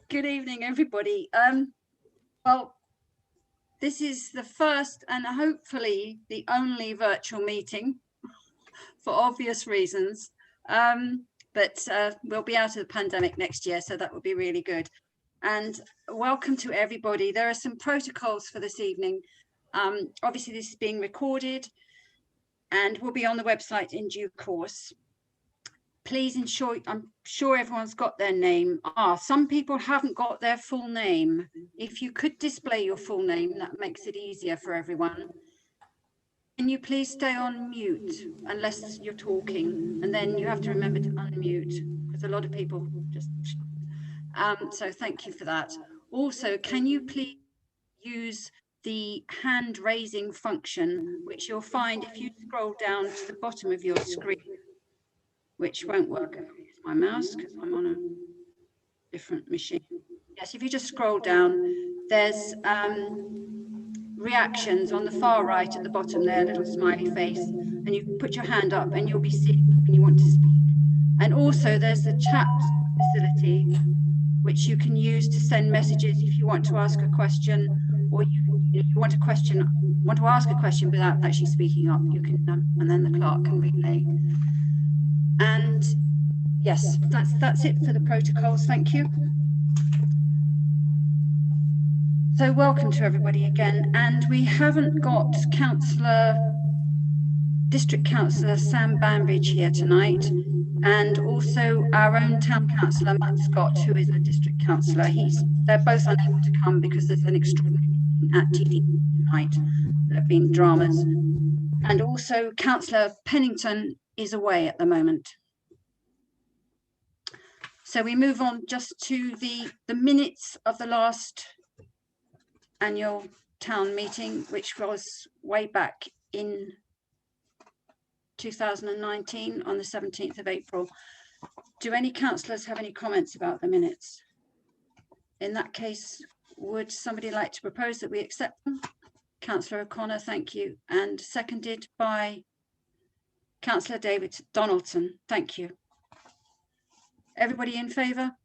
Good evening, everybody. Well, this is the first and hopefully the only virtual meeting for obvious reasons. But we'll be out of the pandemic next year, so that will be really good. And welcome to everybody. There are some protocols for this evening. Obviously, this is being recorded and will be on the website in due course. Please ensure, I'm sure everyone's got their name. Some people haven't got their full name. If you could display your full name, that makes it easier for everyone. Can you please stay on mute unless you're talking? And then you have to remember to unmute because a lot of people just, so thank you for that. Also, can you please use the hand raising function, which you'll find if you scroll down to the bottom of your screen, which won't work if I use my mouse because I'm on a different machine. Yes, if you just scroll down, there's reactions on the far right at the bottom there, little smiley face, and you put your hand up and you'll be seen when you want to speak. And also there's the chat facility, which you can use to send messages if you want to ask a question, or you want to ask a question without actually speaking up, you can, and then the clerk can relay. And yes, that's it for the protocols. Thank you. So welcome to everybody again. And we haven't got District Councillor Sam Bambridge here tonight, and also our own Town Councillor Matt Scott, who is a District Councillor. They're both unable to come because there's an extraordinary meeting at TV tonight. There have been dramas. And also Councillor Pennington is away at the moment. So we move on just to the minutes of the last annual town meeting, which was way back in 2019 on the 17th of April. Do any councillors have any comments about the minutes? In that case, would somebody like to propose that we accept them? Councillor O'Connor, thank you. And seconded by Councillor David Donaldson, thank you. Everybody in favour?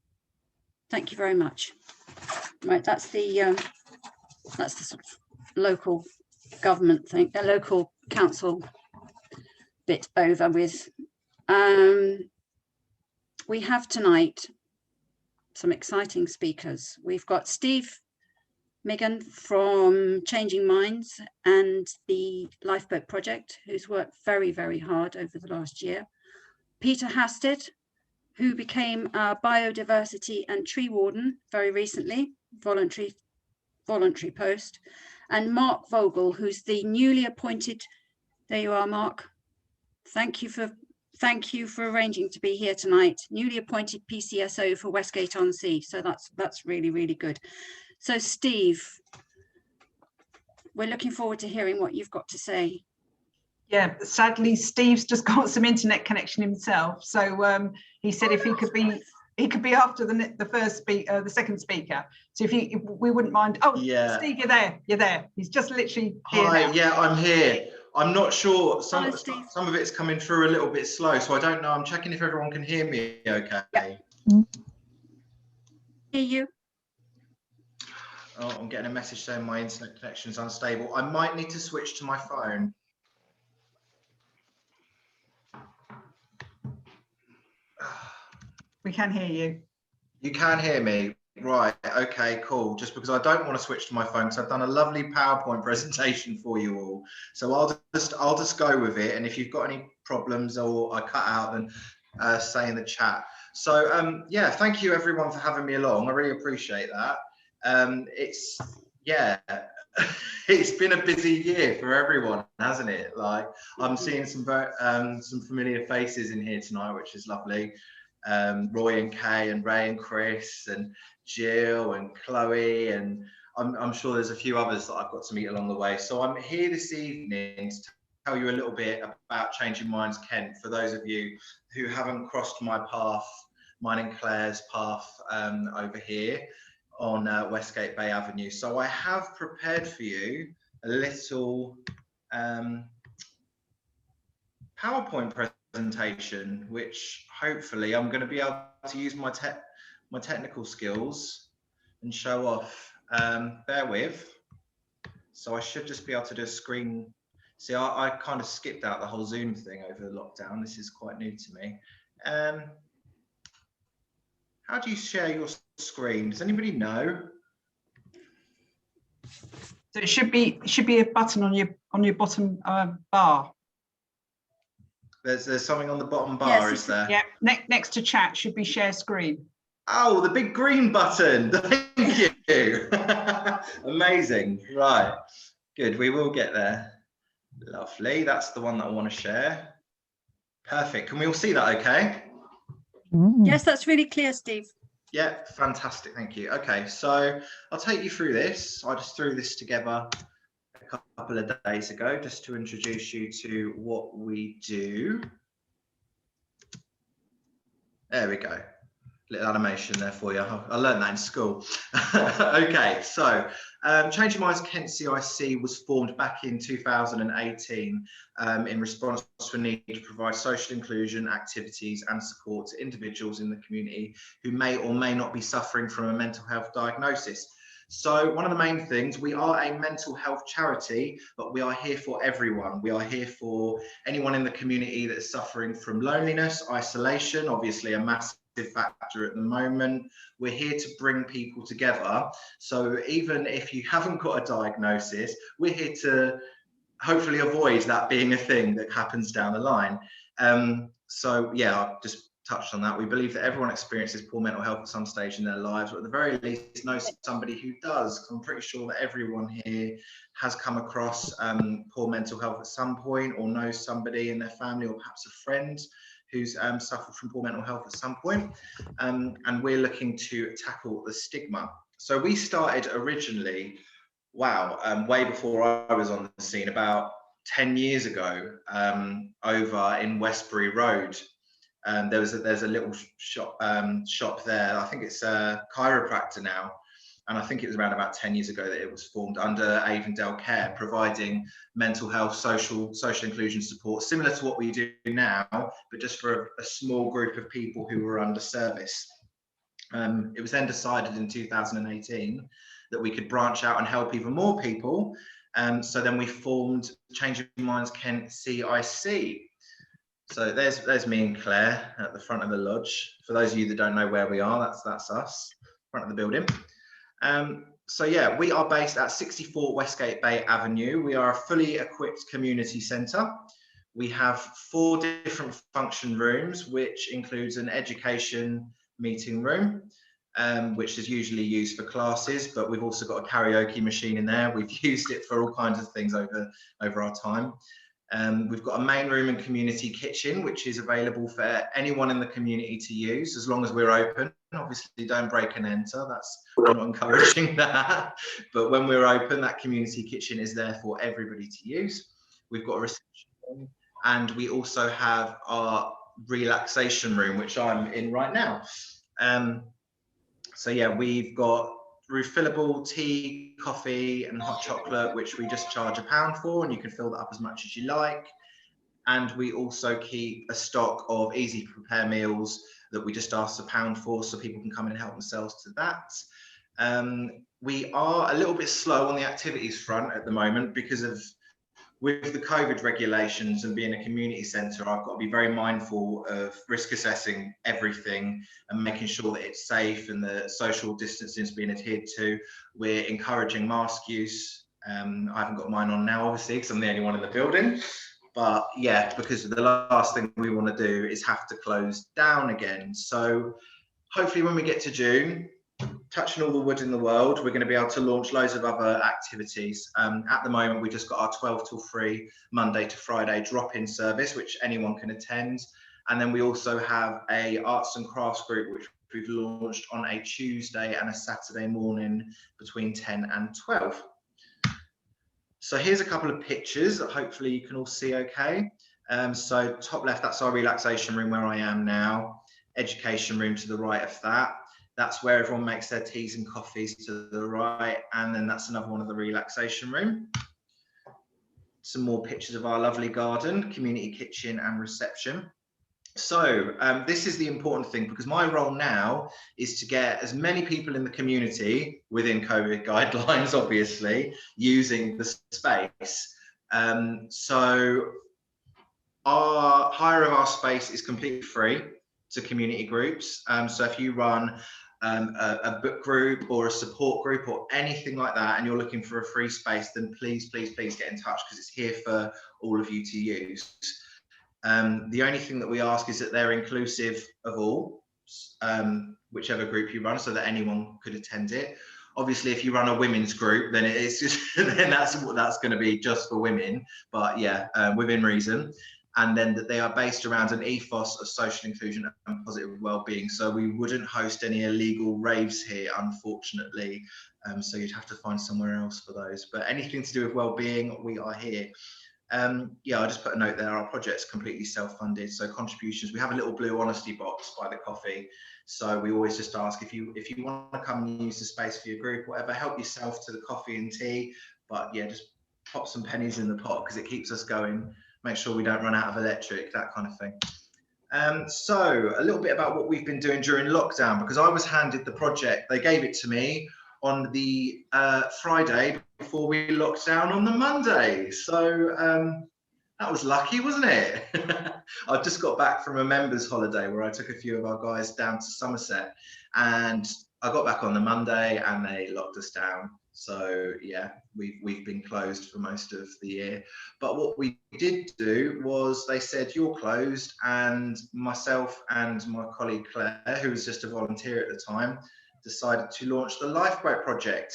Thank you very much. Right, that's the sort of local government thing, the local council bit over with. We have tonight some exciting speakers. We've got Steve Migan from Changing Minds and the Lifeboat Project, who's worked very, very hard over the last year. Peter Hasted, who became a biodiversity and tree warden very recently, voluntary post, and Mark Vogel, who's the newly appointed, there you are, Mark. Thank you for arranging to be here tonight. Newly appointed PCSO for Westgate on Sea. So that's really, really good. So Steve, we're looking forward to hearing what you've got to say. Yeah, sadly, Steve's just got some internet connection himself. So he said if he could be after the second speaker. So if we wouldn't mind. Oh, yeah. Steve, you're there. He's just literally here. Hi, now. Yeah, I'm here. I'm not sure. Some of it's coming through a little bit slow, so I don't know. I'm checking if everyone can hear me okay. Yeah. Hear you. Oh, I'm getting a message saying my internet connection is unstable. I might need to switch to my phone. We can hear you. You can hear me? Right, okay, cool. Just because I don't want to switch to my phone, because I've done a lovely PowerPoint presentation for you all. So I'll just go with it. And if you've got any problems or I cut out, then say in the chat. So yeah, thank you everyone for having me along. I really appreciate that. It's been a busy year for everyone, hasn't it? Like I'm seeing some familiar faces in here tonight, which is lovely. Roy and Kay and Ray and Chris and Jill and Chloe, and I'm sure there's a few others that I've got to meet along the way. So I'm here this evening to tell you a little bit about Changing Minds Kent, for those of you who haven't crossed my path, mine and Claire's path over here on Westgate Bay Avenue. So I have prepared for you a little PowerPoint presentation, which hopefully I'm going to be able to use my technical skills and show off. Bear with. So I should just be able to do a screen. See, I kind of skipped out the whole Zoom thing over the lockdown. This is quite new to me. How do you share your screen? Does anybody know? So it should be a button on your bottom bar. There's something on the bottom bar, Yes, is there? Yeah, next to chat should be share screen. Oh, the big green button. Thank you. Amazing. Right. Good. We will get there. Lovely. That's the one that I want to share. Perfect. Can we all see that okay? Yes, that's really clear, Steve. Yeah, fantastic. Thank you. Okay, so I'll take you through this. I just threw this together a couple of days ago just to introduce you to what we do. There we go. Little animation there for you. I learned that in school. Okay, so Changing Minds Kent CIC was formed back in 2018 in response to a need to provide social inclusion activities and support to individuals in the community who may or may not be suffering from a mental health diagnosis. So one of the main things, we are a mental health charity, but we are here for everyone. We are here for anyone in the community that is suffering from loneliness, isolation, obviously a massive factor at the moment. We're here to bring people together. So even if you haven't got a diagnosis, we're here to hopefully avoid that being a thing that happens down the line. So yeah, I've just touched on that. We believe that everyone experiences poor mental health at some stage in their lives, but at the very least know somebody who does. I'm pretty sure that everyone here has come across poor mental health at some point, or knows somebody in their family or perhaps a friend who's suffered from poor mental health at some point. And we're looking to tackle the stigma. So we started originally, way before I was on the scene, about 10 years ago, over in Westbury Road. There's a little shop there. I think it's a chiropractor now. And I think it was around about 10 years ago that it was formed under Avondale Care, providing mental health, social inclusion support, similar to what we do now, but just for a small group of people who were under service. It was then decided in 2018 that we could branch out and help even more people. So then we formed Changing Minds Kent CIC. So there's me and Claire at the front of the lodge. For those of you that don't know where we are, that's us, front of the building. So yeah, we are based at 64 Westgate Bay Avenue. We are a fully equipped community centre. We have 4 different function rooms, which includes an education meeting room, which is usually used for classes, but we've also got a karaoke machine in there. We've used it for all kinds of things over our time. We've got a main room and community kitchen, which is available for anyone in the community to use, as long as we're open. Obviously, don't break and enter. We're not encouraging that. But when we're open, that community kitchen is there for everybody to use. We've got a reception room, and we also have our relaxation room, which I'm in right now. So yeah, we've got refillable tea, coffee and hot chocolate, which we just charge £1 for, and you can fill that up as much as you like. And we also keep a stock of easy to prepare meals that we just ask £1 for, so people can come in and help themselves to that. We are a little bit slow on the activities front at the moment because of with the COVID regulations and being a community centre. I've got to be very mindful of risk assessing everything and making sure that it's safe and the social distancing is being adhered to. We're encouraging mask use. I haven't got mine on now, obviously, because I'm the only one in the building. But yeah, because the last thing we want to do is have to close down again. So hopefully when we get to June, touching all the wood in the world, we're going to be able to launch loads of other activities. At the moment, we've just got our 12 till 3 Monday to Friday drop-in service, which anyone can attend. And then we also have a arts and crafts group, which we've launched on a Tuesday and a Saturday morning between 10 and 12. So here's a couple of pictures that hopefully you can all see okay. So top left, that's our relaxation room where I am now. Education room to the right of that. That's where everyone makes their teas and coffees to the right. And then that's another one of the relaxation room. Some more pictures of our lovely garden, community kitchen and reception. So this is the important thing, because my role now is to get as many people in the community within COVID guidelines, obviously, using the space. So our hire of our space is completely free to community groups. So if you run a book group or a support group or anything like that, and you're looking for a free space, then please, please, please get in touch, because it's here for all of you to use. The only thing that we ask is that they're inclusive of all, whichever group you run, so that anyone could attend it. Obviously, if you run a women's group, then it's just then that's going to be just for women. But yeah, within reason. And then that they are based around an ethos of social inclusion and positive well-being. So we wouldn't host any illegal raves here, unfortunately. So you'd have to find somewhere else for those. But anything to do with well-being, we are here. Yeah, I just put a note there. Our project's completely self-funded, so contributions. We have a little blue honesty box by the coffee, so we always just ask if you want to come and use the space for your group, whatever, help yourself to the coffee and tea. But yeah, just pop some pennies in the pot, because it keeps us going. Make sure we don't run out of electric, that kind of thing. So a little bit about what we've been doing during lockdown, because I was handed the project. They gave it to me on the Friday before we locked down on the Monday. So that was lucky, wasn't it? I've just got back from a members holiday where I took a few of our guys down to Somerset, and I got back on the Monday and they locked us down. So yeah, we've been closed for most of the year. But what we did do was they said, you're closed, and myself and my colleague Claire, who was just a volunteer at the time, decided to launch the Lifeboat Project,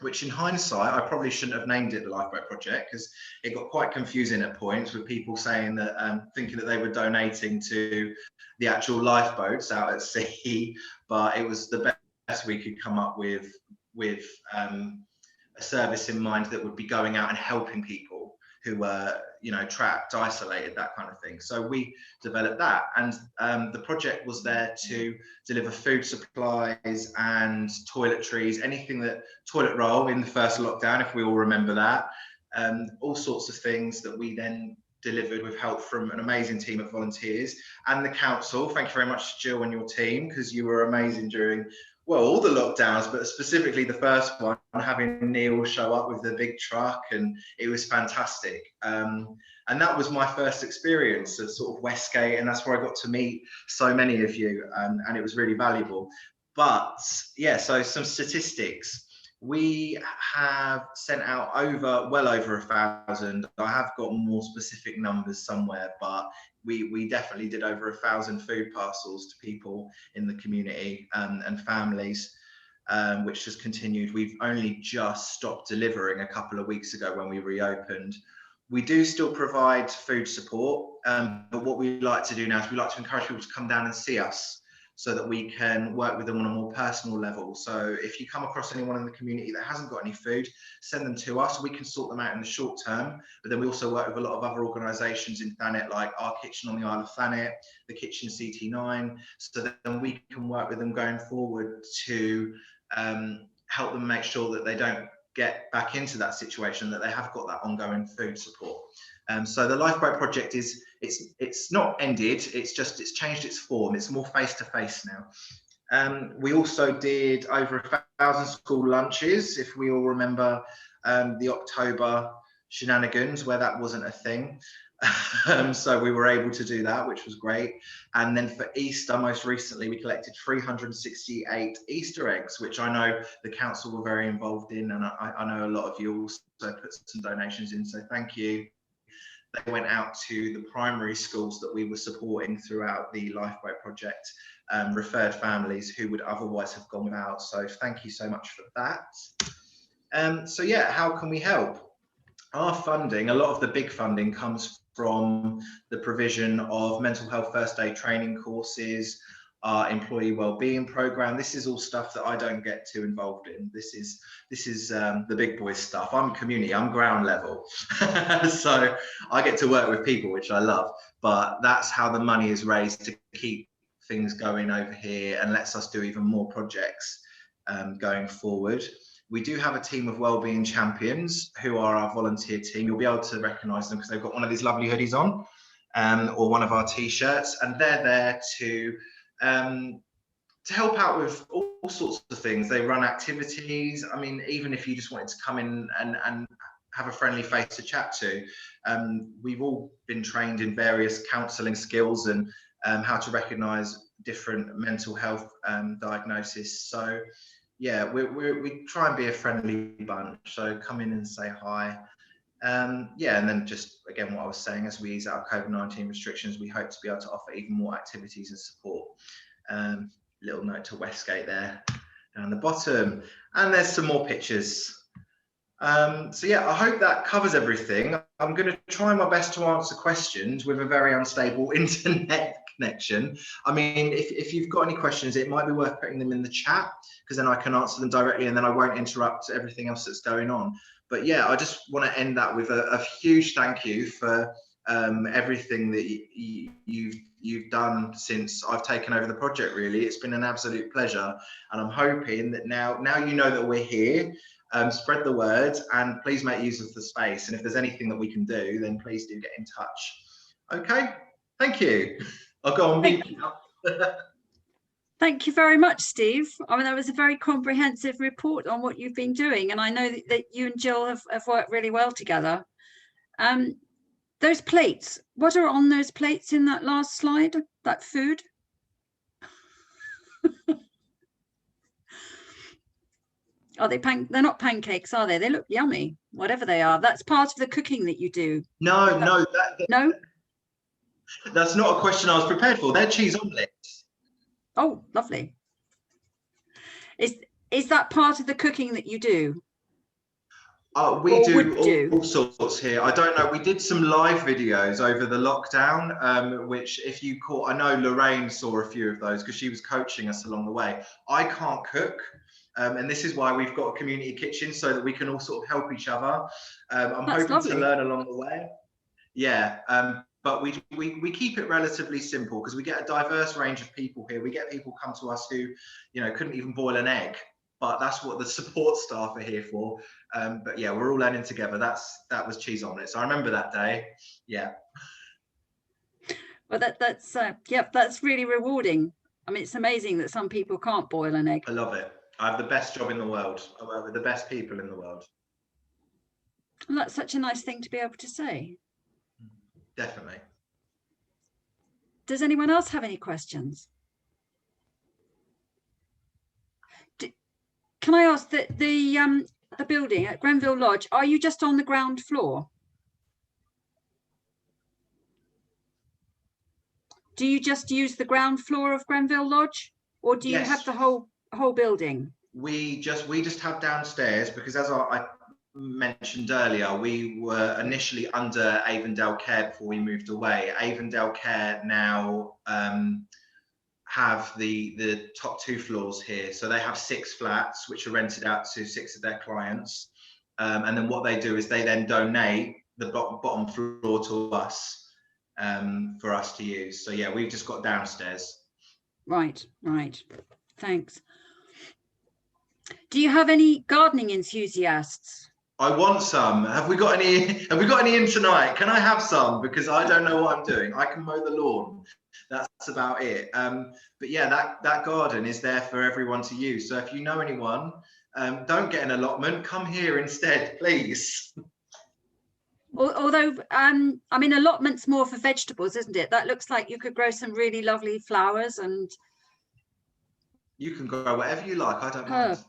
which in hindsight, I probably shouldn't have named it the Lifeboat Project, because it got quite confusing at points with people saying that, thinking that they were donating to the actual lifeboats out at sea, but it was the best we could come up with a service in mind that would be going out and helping people who were, you know, trapped, isolated, that kind of thing. So we developed that, and the project was there to deliver food supplies and toiletries, anything that toilet roll in the first lockdown, if we all remember that, all sorts of things that we then delivered with help from an amazing team of volunteers and the council. Thank you very much, Jill, and your team, because you were amazing during, well, all the lockdowns, but specifically the first one, having Neil show up with the big truck, and it was fantastic. And that was my first experience of sort of Westgate, and that's where I got to meet so many of you, and it was really valuable. But yeah, so some statistics. We have sent out well over 1,000. I have got more specific numbers somewhere, but we definitely did over 1,000 food parcels to people in the community and families, which has continued. We've only just stopped delivering a couple of weeks ago when we reopened. We do still provide food support, but what we like to do now is we like to encourage people to come down and see us, so that we can work with them on a more personal level. So if you come across anyone in the community that hasn't got any food, send them to us. We can sort them out in the short term, but then we also work with a lot of other organisations in Thanet, like Our Kitchen on the Isle of Thanet, the Kitchen CT9, so that then we can work with them going forward to help them make sure that they don't get back into that situation, that they have got that ongoing food support. So the Lifeboat Project it's not ended, it's changed its form. It's more face-to-face now. We also did over 1,000 school lunches, if we all remember the October shenanigans where that wasn't a thing. So we were able to do that, which was great. And then for Easter, most recently, we collected 368 Easter eggs, which I know the council were very involved in, and I know a lot of you also put some donations in, so thank you. They went out to the primary schools that we were supporting throughout the Lifeboat Project, referred families who would otherwise have gone without. So thank you so much for that. So yeah, how can we help? Our funding, a lot of the big funding comes from the provision of mental health first aid training courses, our employee wellbeing program. This is all stuff that I don't get too involved in. This is the big boy stuff. I'm community, I'm ground level. So I get to work with people, which I love, but that's how the money is raised to keep things going over here and lets us do even more projects going forward. We do have a team of wellbeing champions who are our volunteer team. You'll be able to recognise them because they've got one of these lovely hoodies on. or one of our t-shirts, and they're there to help out with all sorts of things. They run activities. I mean, even if you just wanted to come in and have a friendly face to chat to, we've all been trained in various counselling skills and how to recognise different mental health diagnoses. So yeah, we try and be a friendly bunch. So come in and say hi. Yeah, and then just again what I was saying, as we ease out COVID-19 restrictions, we hope to be able to offer even more activities and support. Little note to Westgate there down the bottom, and there's some more pictures. So yeah, I hope that covers everything. I'm going to try my best to answer questions with a very unstable internet connection. I mean, if you've got any questions, it might be worth putting them in the chat, because then I can answer them directly and then I won't interrupt everything else that's going on. But yeah, I just want to end that with a huge thank you for everything that you've done since I've taken over the project. Really, it's been an absolute pleasure, and I'm hoping that now you know that we're here. Spread the word, and please make use of the space. And if there's anything that we can do, then please do get in touch. Okay, thank you. I'll go on mute now. Thank you very much, Steve. I mean, that was a very comprehensive report on what you've been doing, and I know that you and Jill have worked really well together. Those plates, what are on those plates in that last slide, that food? Are they they're not pancakes, are they? They look yummy, whatever they are. That's part of the cooking that you do. No, No? That's not a question I was prepared for. They're cheese omelets. Oh, lovely. Is that part of the cooking that you do? We do all sorts here. I don't know. We did some live videos over the lockdown, which if you caught, I know Lorraine saw a few of those because she was coaching us along the way. I can't cook. And this is why we've got a community kitchen, so that we can all sort of help each other. I'm hoping to learn along the way. Yeah, but we keep it relatively simple because we get a diverse range of people here. We get people come to us who, couldn't even boil an egg, but that's what the support staff are here for. But yeah, we're all learning together. That was cheese omelets. I remember that day. Yeah. Well, that's really rewarding. I mean, it's amazing that some people can't boil an egg. I love it. I have the best job in the world. I work with the best people in the world. And that's such a nice thing to be able to say. Definitely. Does anyone else have any questions? Can I ask that the building at Grenville Lodge, are you just on the ground floor? Do you just use the ground floor of Grenville Lodge, or do you have the whole building? We just have downstairs, because as I mentioned earlier, we were initially under Avondale Care before we moved away. Avondale Care now have the top 2 floors here, so they have 6 flats which are rented out to 6 of their clients, and then what they do is they then donate the bottom floor to us for us to use. So yeah, we've just got downstairs. Right, thanks. Do you have any gardening enthusiasts? I want some. Have we got any in tonight? Can I have some? Because I don't know what I'm doing. I can mow the lawn. That's about it. But yeah, that garden is there for everyone to use. So if you know anyone, don't get an allotment. Come here instead, please. Although, I mean, allotment's more for vegetables, isn't it? That looks like you could grow some really lovely flowers and... You can grow whatever you like. I don't mind.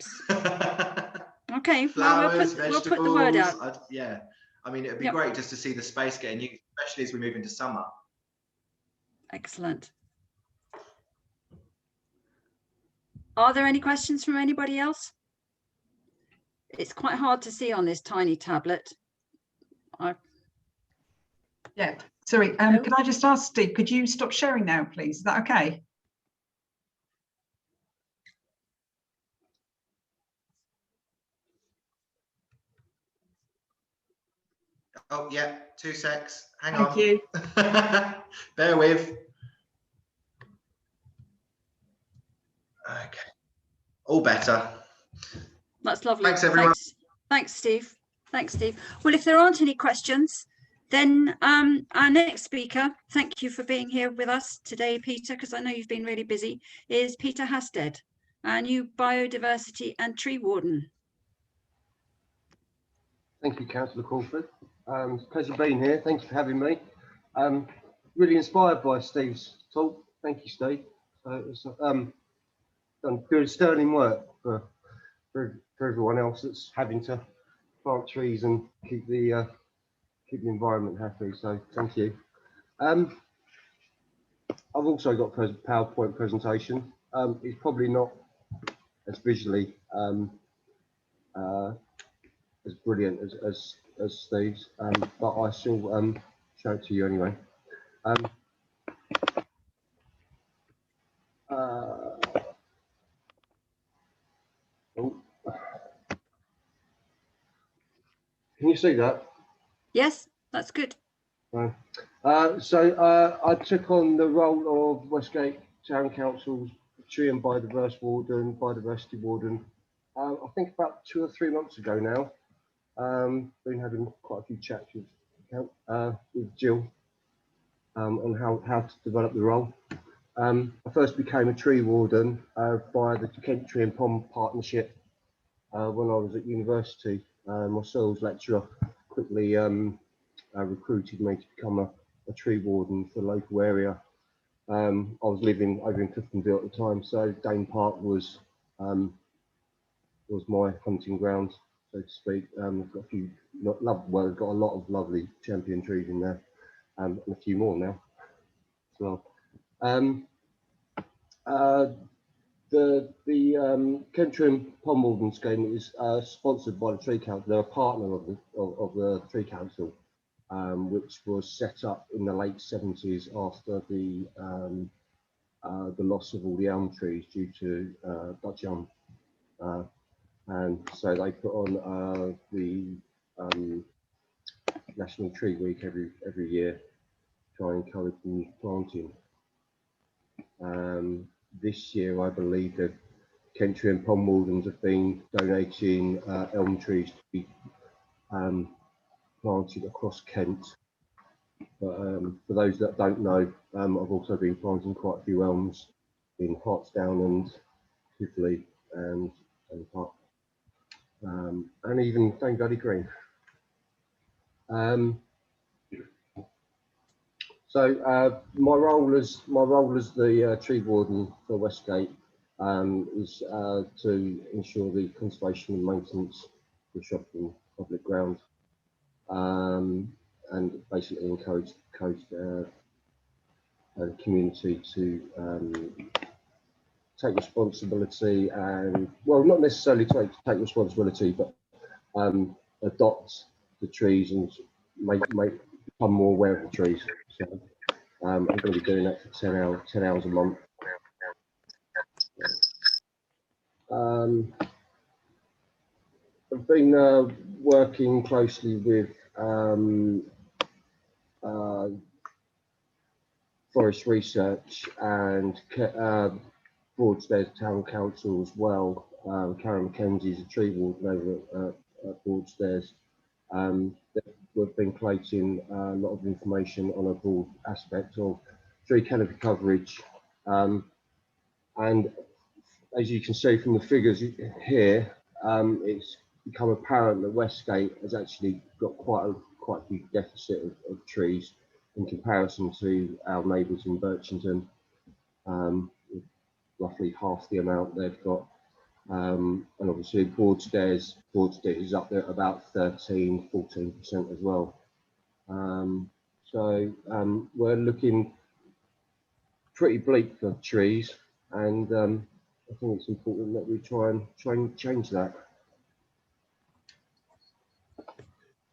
Okay, flowers, we'll put the word out. Yeah, I mean, it'd be great just to see the space getting used, especially as we move into summer. Excellent. Are there any questions from anybody else? It's quite hard to see on this tiny tablet. Yeah, sorry, could I just ask Steve, could you stop sharing now, please? Is that okay? Oh yeah, 2 secs. Hang on. Thank you. Bear with. Okay. All better. That's lovely. Thanks everyone. Thanks Steve. Well, if there aren't any questions, Then our next speaker, thank you for being here with us today, Peter, because I know you've been really busy, is Peter Hasted, our new biodiversity and tree warden. Thank you, Councillor Crawford. It's a pleasure being here. Thanks for having me. Really inspired by Steve's talk. Thank you, Steve. It's done good sterling work for everyone else that's having to plant trees and keep the environment happy. So thank you. I've also got a PowerPoint presentation. It's probably not as visually as brilliant as Steve's, but I shall show it to you anyway. Can you see that? Yes, that's good. So I took on the role of Westgate Town Council's Tree and Biodiversity Warden, I think about 2 or 3 months ago now. Been having quite a few chats with Jill on how to develop the role. I first became a tree warden by the Kent Tree and Pond Partnership when I was at university. My soils lecturer quickly recruited me to become a tree warden for the local area. I was living over in Cliftonville at the time, so Dane Park was my hunting ground, so to speak. We've got we've got a lot of lovely champion trees in there, and a few more now as well. The Kent Tree and Pond Warden scheme is sponsored by the Tree Council. They're a partner of the Tree Council, which was set up in the late 70s after the loss of all the elm trees due to Dutch elm. And so they put on the National Tree Week every year, try and encourage new planting. This year, I believe the Kent Tree and Pond Wardens have been donating elm trees to be planted across Kent. But for those that don't know, I've also been planting quite a few elms in Hartsdown and Tivoli and Park, and even Dame Valley Green. So my role as the tree warden for Westgate is to ensure the conservation and maintenance of the shopping public ground, and basically encourage the community to take responsibility, and well, not necessarily take responsibility, but adopt the trees and become more aware of the trees. So I'm going to be doing that for 10 hours a month. I've been working closely with Forest Research and Broadstairs Town Council as well. Karen McKenzie is a tree warden over at Broadstairs. We've been collating a lot of information on a broad aspect of tree canopy coverage, and as you can see from the figures here, it's become apparent that Westgate has actually got quite a big deficit of trees in comparison to our neighbours in Birchington, roughly half the amount they've got. And obviously Broadstairs is up there at about 13–14% as well. So we're looking pretty bleak for trees, and I think it's important that we try and change that.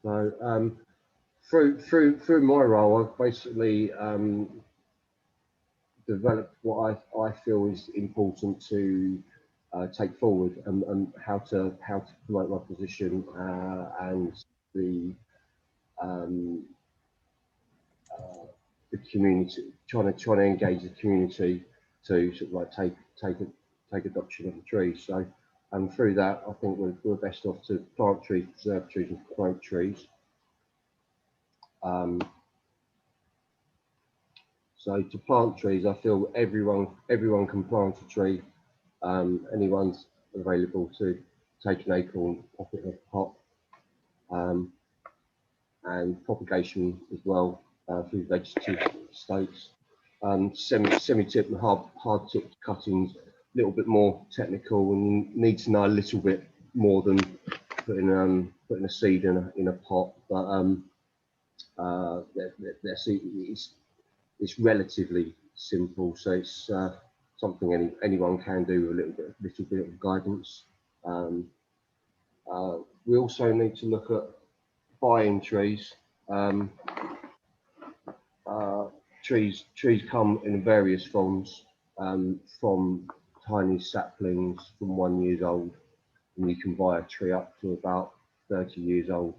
So through my role, I've basically developed what I feel is important to take forward, and how to promote my position, and the community, trying to engage the community to sort of like take adoption of the trees. So through that, I think we're best off to plant trees, preserve trees, and promote trees. So to plant trees, I feel everyone can plant a tree. Anyone's available to take an acorn, pop it in a pot, and propagation as well through vegetative states. Semi-tip and hard-tipped cuttings, a little bit more technical, and you need to know a little bit more than putting a seed in a pot. But it's relatively simple, so it's something anyone can do with a little bit of guidance. We also need to look at buying trees. Trees come in various forms, from tiny saplings from 1 year old, and you can buy a tree up to about 30 years old.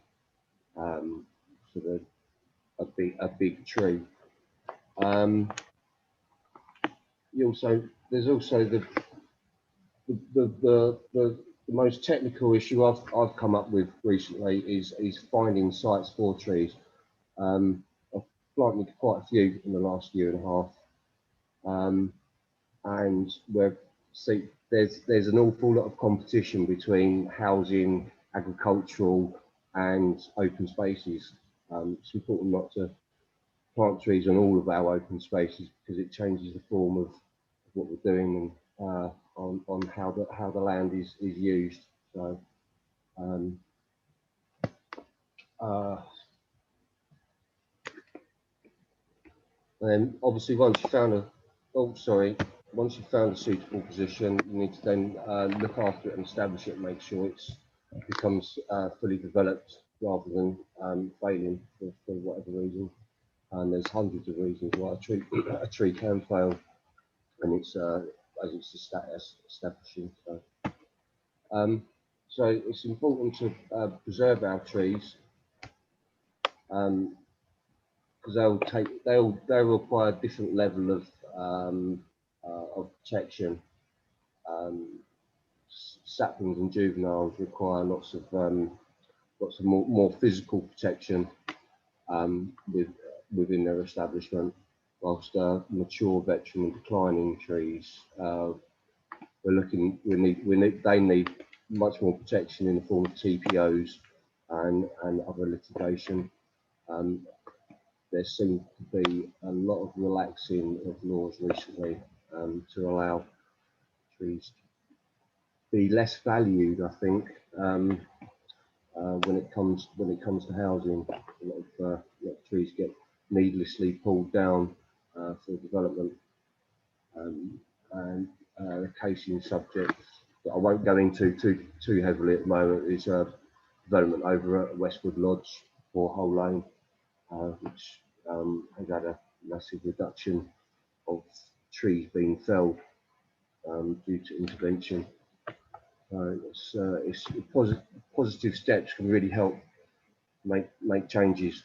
So a big tree. There's also the most technical issue I've come up with recently is finding sites for trees. I've planted quite a few in the last year and a half, and there's an awful lot of competition between housing, agricultural, and open spaces. It's important not to plant trees on all of our open spaces because it changes the form of what we're doing and on how the land is used. So and obviously once you found a suitable position, you need to then look after it and establish it and make sure it becomes fully developed rather than failing for whatever reason. And there's hundreds of reasons why a tree can fail, and it's as it's establishing. So it's important to preserve our trees, because they'll require a different level of protection. Saplings and juveniles require lots of more physical protection within their establishment, whilst mature, veteran, and declining trees, they need much more protection in the form of TPOs and other litigation. There seems to be a lot of relaxing of laws recently to allow trees to be less valued, I think, when it comes to housing. A lot of trees get needlessly pulled down for development, and the casing subject that I won't go into too heavily at the moment is development over at Westwood Lodge or Hole Lane, which has had a massive reduction of trees being felled due to intervention. It's positive steps can really help make changes.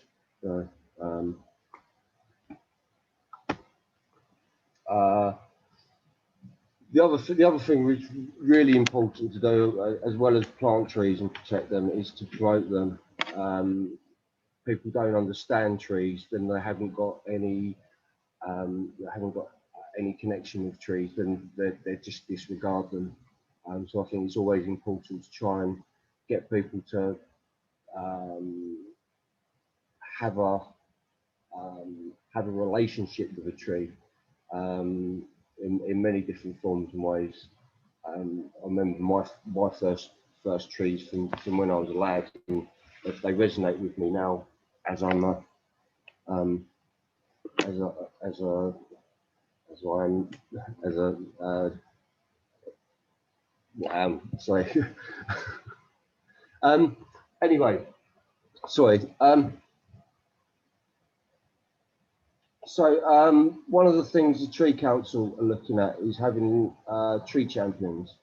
The other thing which is really important to do, as well as plant trees and protect them, is to promote them. People don't understand trees, then they haven't got any connection with trees, then they just disregard them. So I think it's always important to try and get people to have a relationship with a tree in many different forms and ways. I remember my first trees from when I was a lad, and if they resonate with me now as I'm sorry. Anyway, sorry. So one of the things the Tree Council are looking at is having tree champions,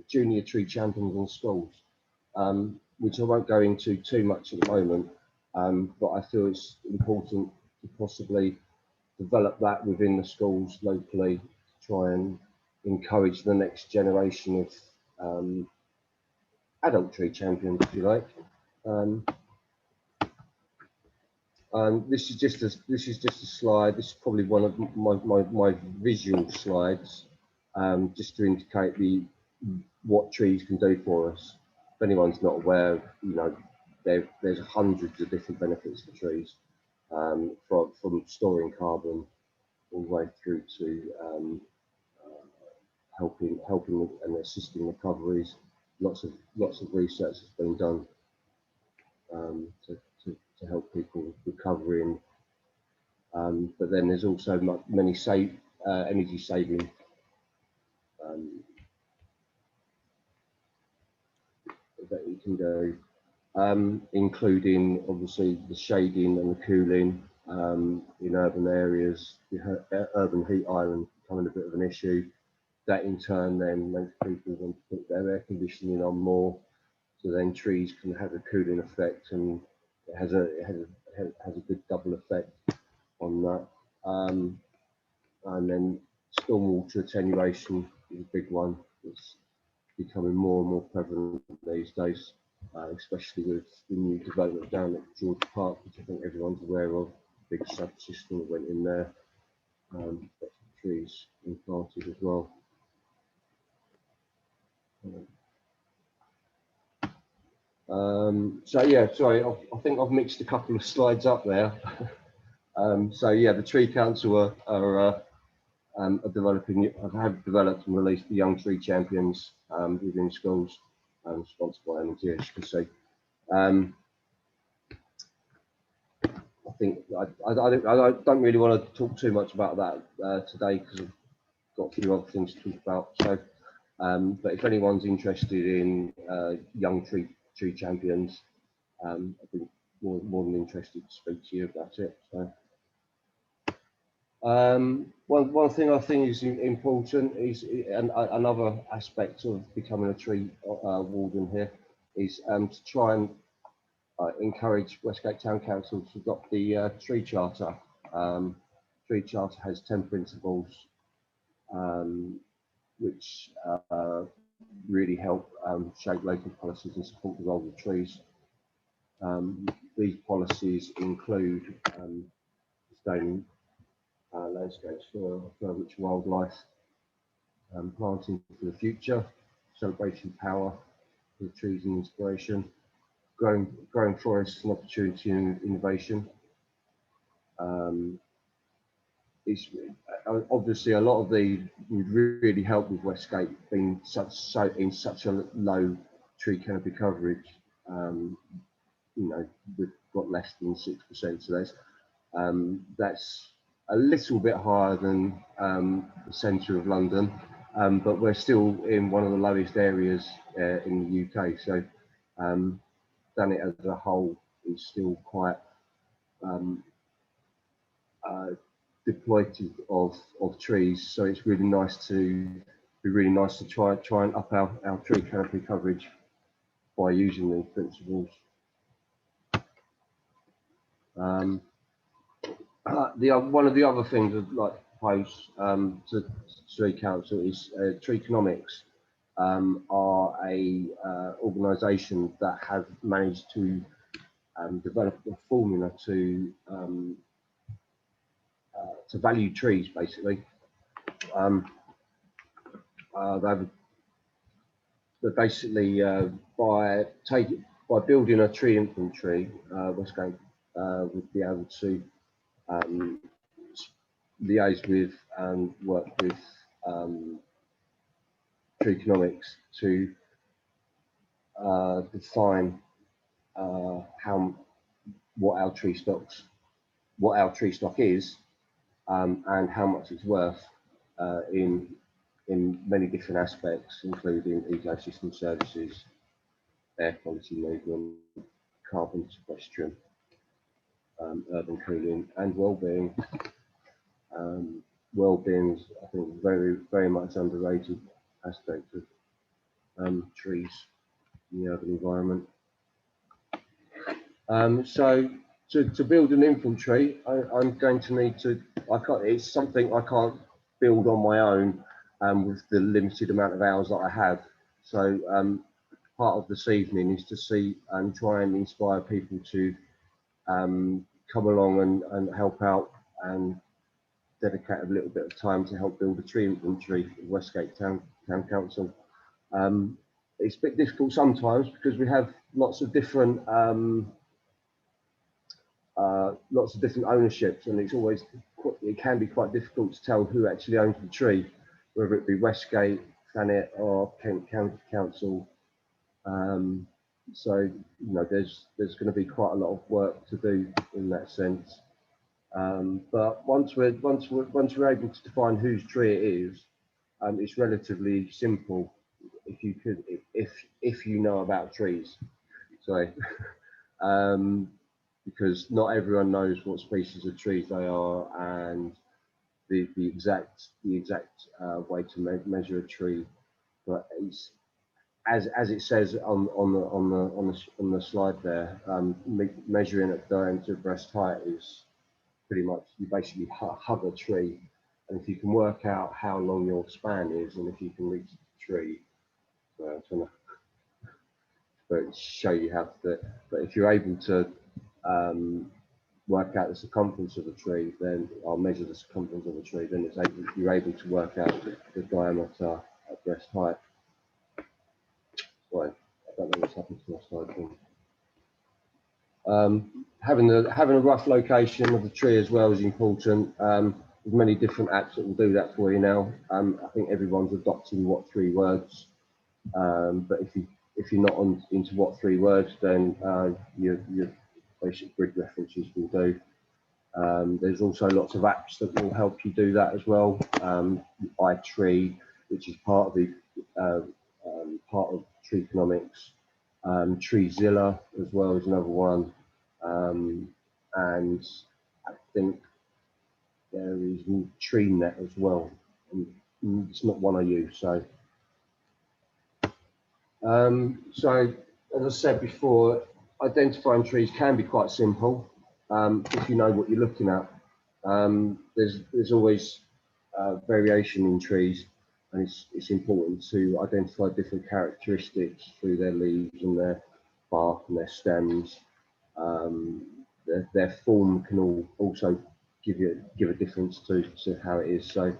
junior tree champions in schools, which I won't go into too much at the moment, but I feel it's important to possibly develop that within the schools locally to try and encourage the next generation of adult tree champions, if you like. This is just a slide. This is probably one of my visual slides, just to indicate what trees can do for us. If anyone's not aware, you know, there's hundreds of different benefits for trees, from storing carbon all the way through to helping and assisting recoveries. Lots of research has been done to help people recovering. But then there's also many energy saving that you can do, including obviously the shading and the cooling in urban areas. The urban heat island becoming a bit of an issue. That in turn then makes people want to put their air conditioning on more. So then trees can have a cooling effect, and it has a good double effect on that. And then stormwater attenuation is a big one. It's becoming more and more prevalent these days, especially with the new development down at George Park, which I think everyone's aware of. Big subsystem that went in there. Trees implanted as well. So yeah, sorry, I think I've mixed a couple of slides up there. So yeah, the Tree Council are developing, have developed and released the Young Tree Champions within schools, sponsored by M&T, as you can see. I think I don't really want to talk too much about that today, because I've got a few other things to talk about. So, but if anyone's interested in Young Tree Champions, I'd be more than interested to speak to you about it. So. One thing I think is important is, and another aspect of becoming a tree warden here, is to try and encourage Westgate Town Council to adopt the tree charter. Tree charter has 10 principles, which really help shape local policies and support the role of trees. These policies include sustaining landscapes for rich wildlife, planting for the future, celebrating power for trees and inspiration, growing forests and opportunity and innovation. It's obviously a lot of these would really help with Westgate being in such a low tree canopy coverage. You know, we've got less than 6%, so that's a little bit higher than the centre of London, but we're still in one of the lowest areas in the UK. So done it as a whole is still quite depleted of trees. So it's really nice to try and up our tree canopy coverage by using these principles. One of the other things I'd like to propose to Tree Council is Tree Economics are a organisation that have managed to develop a formula to value trees, basically. They're basically by building a tree inventory, Westgate would be able to liaise with and work with Tree Economics to define what our tree stock is, and how much it's worth in many different aspects, including ecosystem services, air quality movement, carbon sequestration, urban cooling, and well-being. Well-being is, I think, very much underrated aspect of trees in the urban environment. So to build an inventory, I'm going to need to. It's something I can't build on my own with the limited amount of hours that I have. So part of this evening is to see and try and inspire people to come along and help out and dedicate a little bit of time to help build a tree inventory for Westgate Town Council. It's a bit difficult sometimes because we have lots of different ownerships, and it can be quite difficult to tell who actually owns the tree, whether it be Westgate, Thanet, or Kent County Council. So there's going to be quite a lot of work to do in that sense. But once we're able to define whose tree it is, it's relatively simple. If you know about trees, sorry, because not everyone knows what species of trees they are and the exact way to measure a tree. But it's as it says on the slide there, measuring at diameter breast height is pretty much, you basically hug a tree, and if you can work out how long your span is, and if you can reach the tree, I'm trying to show you how to do it. But if you're able to work out the circumference of the tree, then I'll measure the circumference of the tree. Then you're able to work out the diameter at breast height. Sorry, I don't know what's happened to my slide thing. Having a rough location of the tree as well is important. There's many different apps that will do that for you now. I think everyone's adopting what 3 words. But if you're not into what 3 words, then your basic grid references will do. There's also lots of apps that will help you do that as well. iTree, which is part of the part of Tree Economics. Treezilla as well is another one. And I think there is TreeNet as well. And it's not one I use, so. So as I said before, identifying trees can be quite simple if you know what you're looking at. There's always variation in trees, and it's important to identify different characteristics through their leaves and their bark and their stems. Their form can also give a difference to how it is. So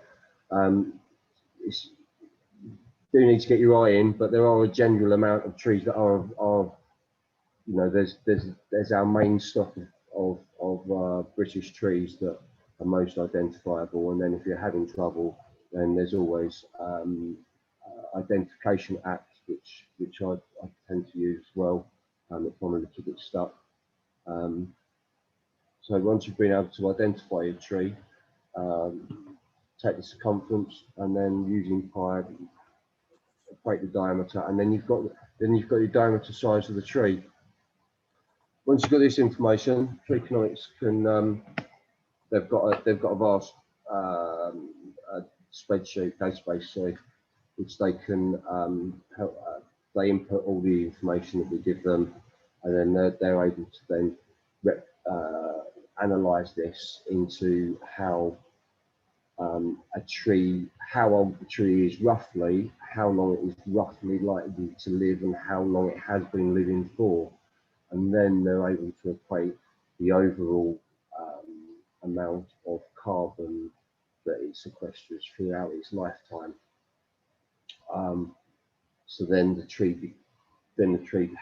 do need to get your eye in, but there are a general amount of trees that are there's our main stock of British trees that are most identifiable, and then if you're having trouble, then there's always identification apps which I tend to use as well, if I'm a little bit stuck. So once you've been able to identify a tree, take the circumference, and then using pi, equate the diameter, and then you've got your diameter size of the tree. Once you've got this information, Tree Economics can they've got a vast spreadsheet database, which they can help. They input all the information that we give them, and then they're able to then analyze this into how a tree, how old the tree is roughly, how long it is roughly likely to live, and how long it has been living for. And then they're able to equate the overall amount of carbon that it sequesters throughout its lifetime. So then the tree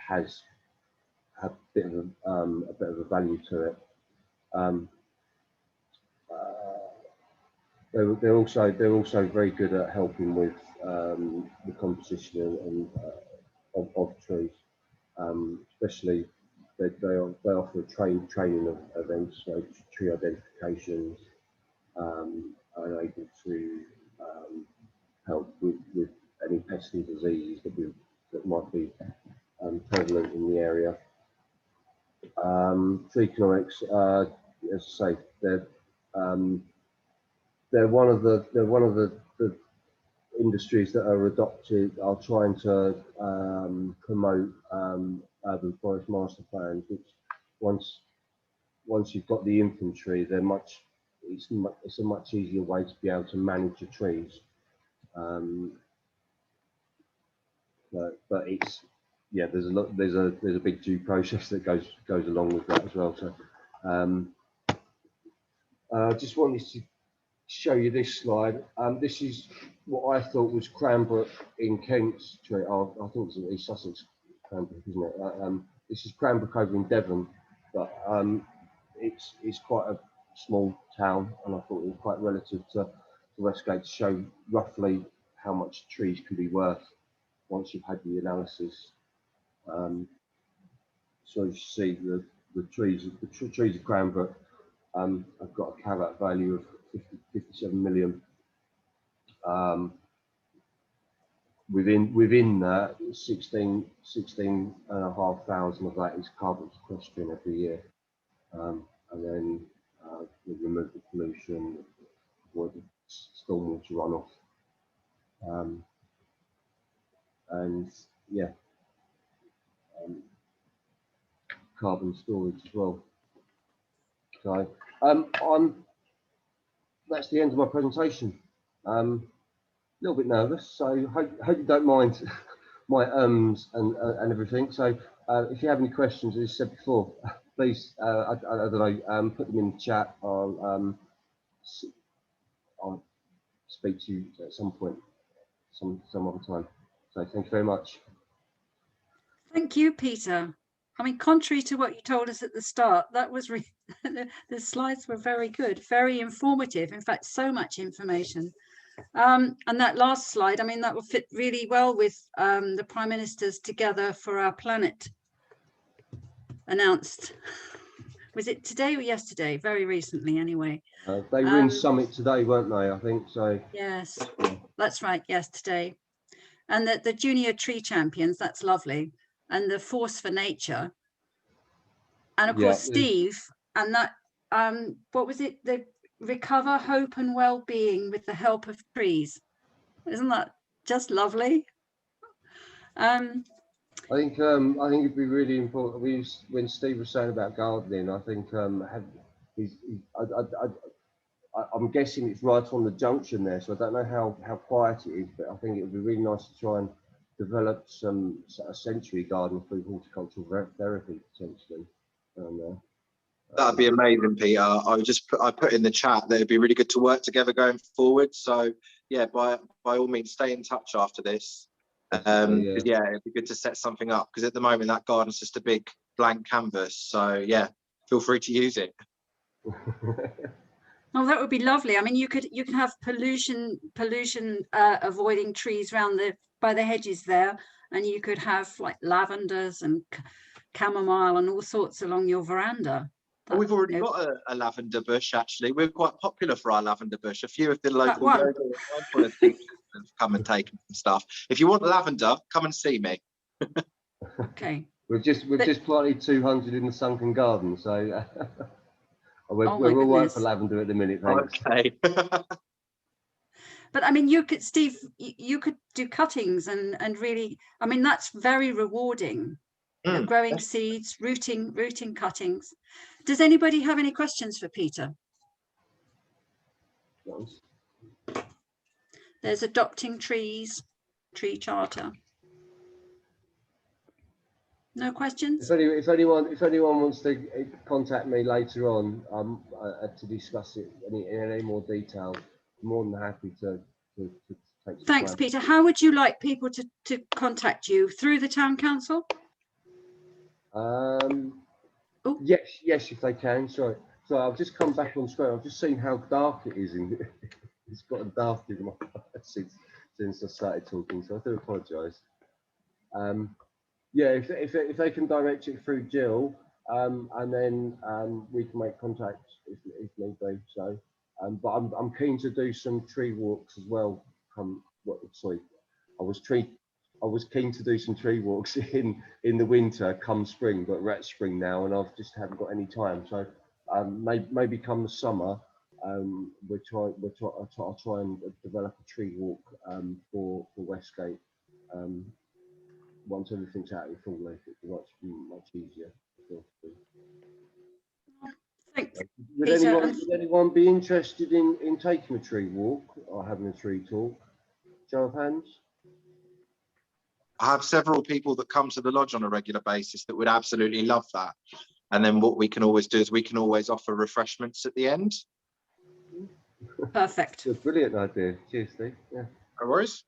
has a bit of a value to it. They're also very good at helping with the composition of trees, especially they offer training events, so tree identifications, are able to help with any pests and diseases that might be prevalent in the area. Tree Economics, as I say, they're one of the industries that are trying to promote urban forest master plans, which once you've got the inventory, it's a much easier way to be able to manage your trees. But it's, yeah, there's a big due process that goes along with that as well. So Just wanted to show you this slide. This is what I thought was Cranbrook in Kent's tree. Oh, I think it's in East Sussex, Cranbrook, isn't it? This is Cranbrook over in Devon, but it's quite a small town, and I thought it was quite relative to Westgate to show roughly how much trees can be worth once you've had the analysis. So you see the trees of Cranbrook have got a carat value of 57 million. Within that, 16,500 of that is carbon sequestration every year, and then we remove the pollution, avoid the stormwater runoff, and yeah, carbon storage as well. So that's the end of my presentation. A little bit nervous, so hope you don't mind my and everything. So if you have any questions, as I said before, please I don't know, put them in the chat. I'll speak to you at some point, some other time. So thank you very much. Thank you, Peter. I mean, contrary to what you told us at the start, that was the slides were very good, very informative. In fact, so much information. And that last slide, I mean, that will fit really well with the Prime Minister's Together for Our Planet announced. Was it today or yesterday? Very recently, anyway. They were in Summit today, weren't they? I think so. Yes, that's right. Yes, today. And the Junior Tree Champions, that's lovely. And the Force for Nature. And of course, Steve, and that, what was it? The Recover, Hope and Well-Being with the Help of Trees. Isn't that just lovely? I think it'd be really important. When Steve was saying about gardening, I think I'm guessing it's right on the junction there, so I don't know how quiet it is, but I think it would be really nice to try and develop a sensory garden through horticultural therapy potentially. That'd be amazing, Peter. I put in the chat that it'd be really good to work together going forward. So yeah, by all means, stay in touch after this. Yeah, it'd be good to set something up, because at the moment that garden's just a big blank canvas. So yeah, feel free to use it. Oh, that would be lovely. I mean, you could have pollution avoiding trees by the hedges there, and you could have like lavenders and chamomile and all sorts along your veranda. Well, we've already got a lavender bush, actually. We're quite popular for our lavender bush. A few of the local politicians have come and taken some stuff. If you want lavender, come and see me. Okay. We've just planted 200 in the sunken garden, so we're all right for lavender at the minute. Thanks. Okay. But I mean, Steve, you could do cuttings and really, I mean, that's very rewarding. You know, growing seeds, rooting cuttings. Does anybody have any questions for Peter? There's adopting trees, tree charter. No questions? If anyone wants to contact me later on to discuss it in any more detail, I'm more than happy to take some Thanks, time. Peter. How would you like people to contact you? Through the town council? Yes, if they can. Sorry, I've just come back on screen. I've just seen how dark it is. It's gotten dark in my eyes since I started talking, so I do apologise. Yeah, if they can direct it through Jill, and then we can make contact if need be. So, but I'm keen to do some tree walks as well. I was keen to do some tree walks in the winter, come spring, but we're at spring now, and I've just haven't got any time. So maybe come the summer, I'll try and develop a tree walk for Westgate. Once everything's out in full leaf, it'll be much easier. Thanks. Would anyone be interested in taking a tree walk or having a tree talk? Show of hands. I have several people that come to the lodge on a regular basis that would absolutely love that. And then what we can always do is we can always offer refreshments at the end. Perfect. It's a brilliant idea. Cheers, Steve. Yeah. No worries.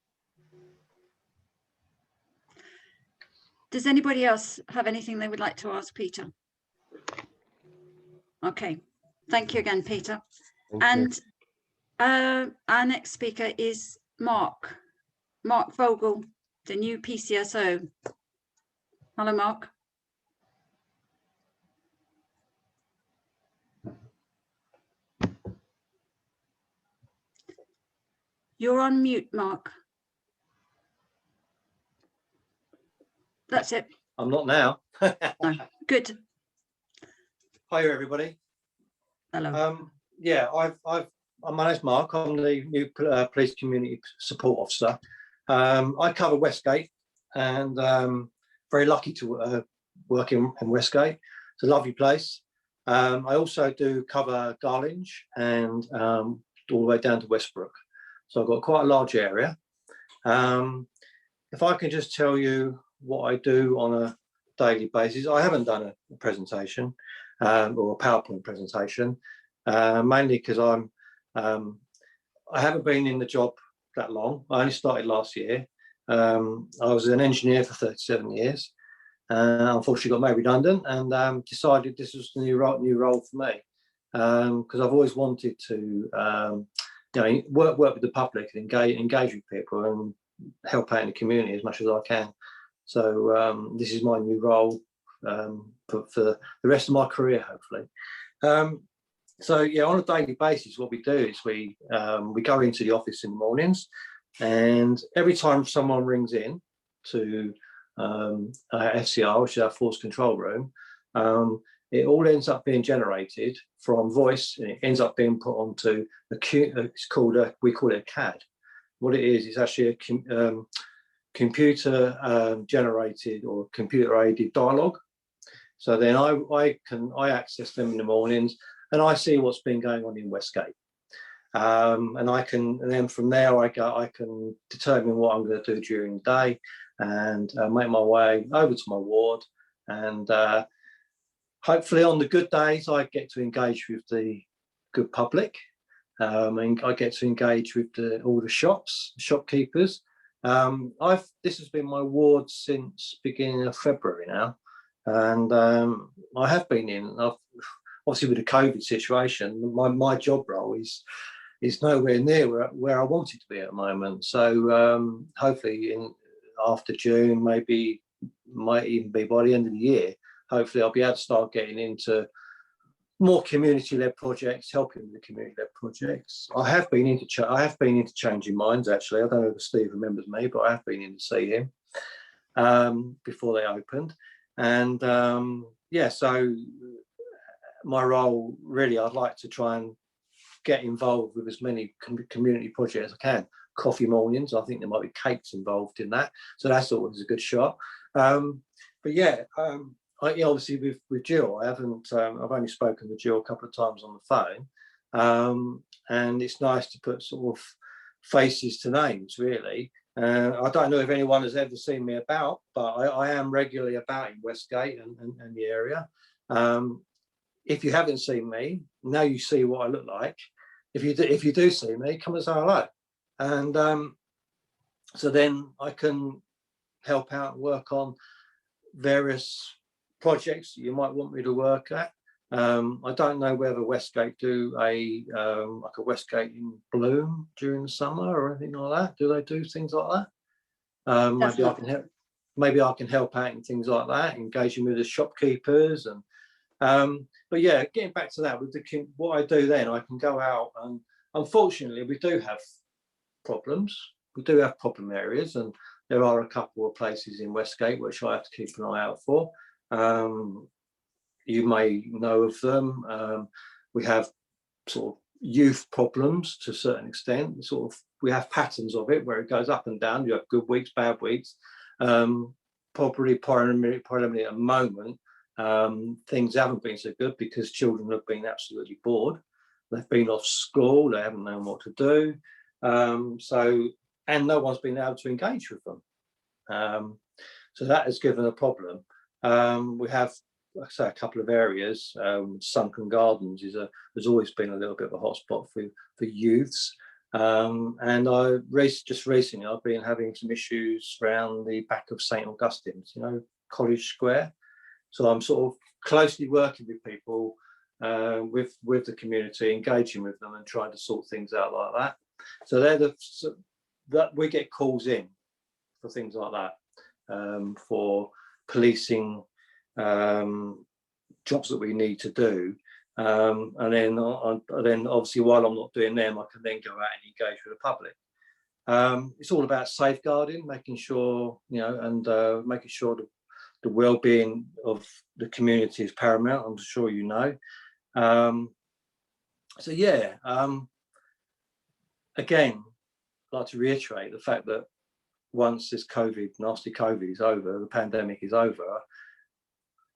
Does anybody else have anything they would like to ask Peter? Okay, thank you again, Peter. Thank you. And our next speaker is Mark Vogel, the new PCSO. Hello, Mark. You're on mute, Mark. That's it. I'm not now. No. Good. Hi, everybody. Hello. Yeah, my name's Mark. I'm the new police community support officer. I cover Westgate, and very lucky to work in Westgate. It's a lovely place. I also do cover Garlinge and all the way down to Westbrook. So I've got quite a large area. If I can just tell you what I do on a daily basis, I haven't done a presentation or a PowerPoint presentation, mainly because I haven't been in the job that long. I only started last year. I was an engineer for 37 years. Unfortunately got made redundant and decided this was the new role for me, because I've always wanted to work with the public and engage with people and help out in the community as much as I can. So this is my new role for the rest of my career, hopefully. So yeah, on a daily basis, what we do is we go into the office in the mornings, and every time someone rings in to FCR, which is our force control room, it all ends up being generated from voice, and it ends up being put onto we call it a CAD. What it is actually a computer generated or computer aided dialogue. So then I access them in the mornings, and I see what's been going on in Westgate. And then from there I can determine what I'm going to do during the day, and make my way over to my ward, and hopefully on the good days I get to engage with the good public, and I get to engage with all the shopkeepers. This has been my ward since beginning of February now, and I have been in. Obviously, with the COVID situation, my job role is nowhere near where I want it to be at the moment. So hopefully, after June, might even be by the end of the year. Hopefully, I'll be able to start getting into more community-led projects, helping with the community-led projects. I have been into Changing Minds, actually. I don't know if Steve remembers me, but I have been in to see him before they opened. And yeah, so my role, really, I'd like to try and get involved with as many community projects as I can. Coffee mornings, I think there might be cakes involved in that. So that's always a good shot. But yeah, obviously with Jill, I've only spoken to Jill a couple of times on the phone, and it's nice to put sort of faces to names, really. I don't know if anyone has ever seen me about, but I am regularly about in Westgate and the area. If you haven't seen me, now you see what I look like. If you do see me, come and say hello, and so then I can help out and work on various projects that you might want me to work at. I don't know whether Westgate do like a Westgate in Bloom during the summer or anything like that. Do they do things like that? Maybe I can help out in things like that, engaging with the shopkeepers and. But yeah, getting back to that, with what I do then, I can go out, and unfortunately we do have problems. We do have problem areas, and there are a couple of places in Westgate which I have to keep an eye out for. You may know of them. We have sort of youth problems to a certain extent. We have patterns of it where it goes up and down. You have good weeks, bad weeks. Probably primarily at the moment, things haven't been so good because children have been absolutely bored. They've been off school, they haven't known what to do, and no one's been able to engage with them. So that has given a problem. We have like I say, a couple of areas. Sunken Gardens has always been a little bit of a hotspot for youths. And just recently I've been having some issues around the back of St Augustine's, College Square. So I'm sort of closely working with people, with the community, engaging with them and trying to sort things out like that. So that we get calls in for things like that, for policing jobs that we need to do. And then obviously while I'm not doing them, I can then go out and engage with the public. It's all about safeguarding, making sure, and making sure the well-being of the community is paramount. I'm sure you know. So yeah, again, I'd like to reiterate the fact that once this nasty COVID is over, the pandemic is over,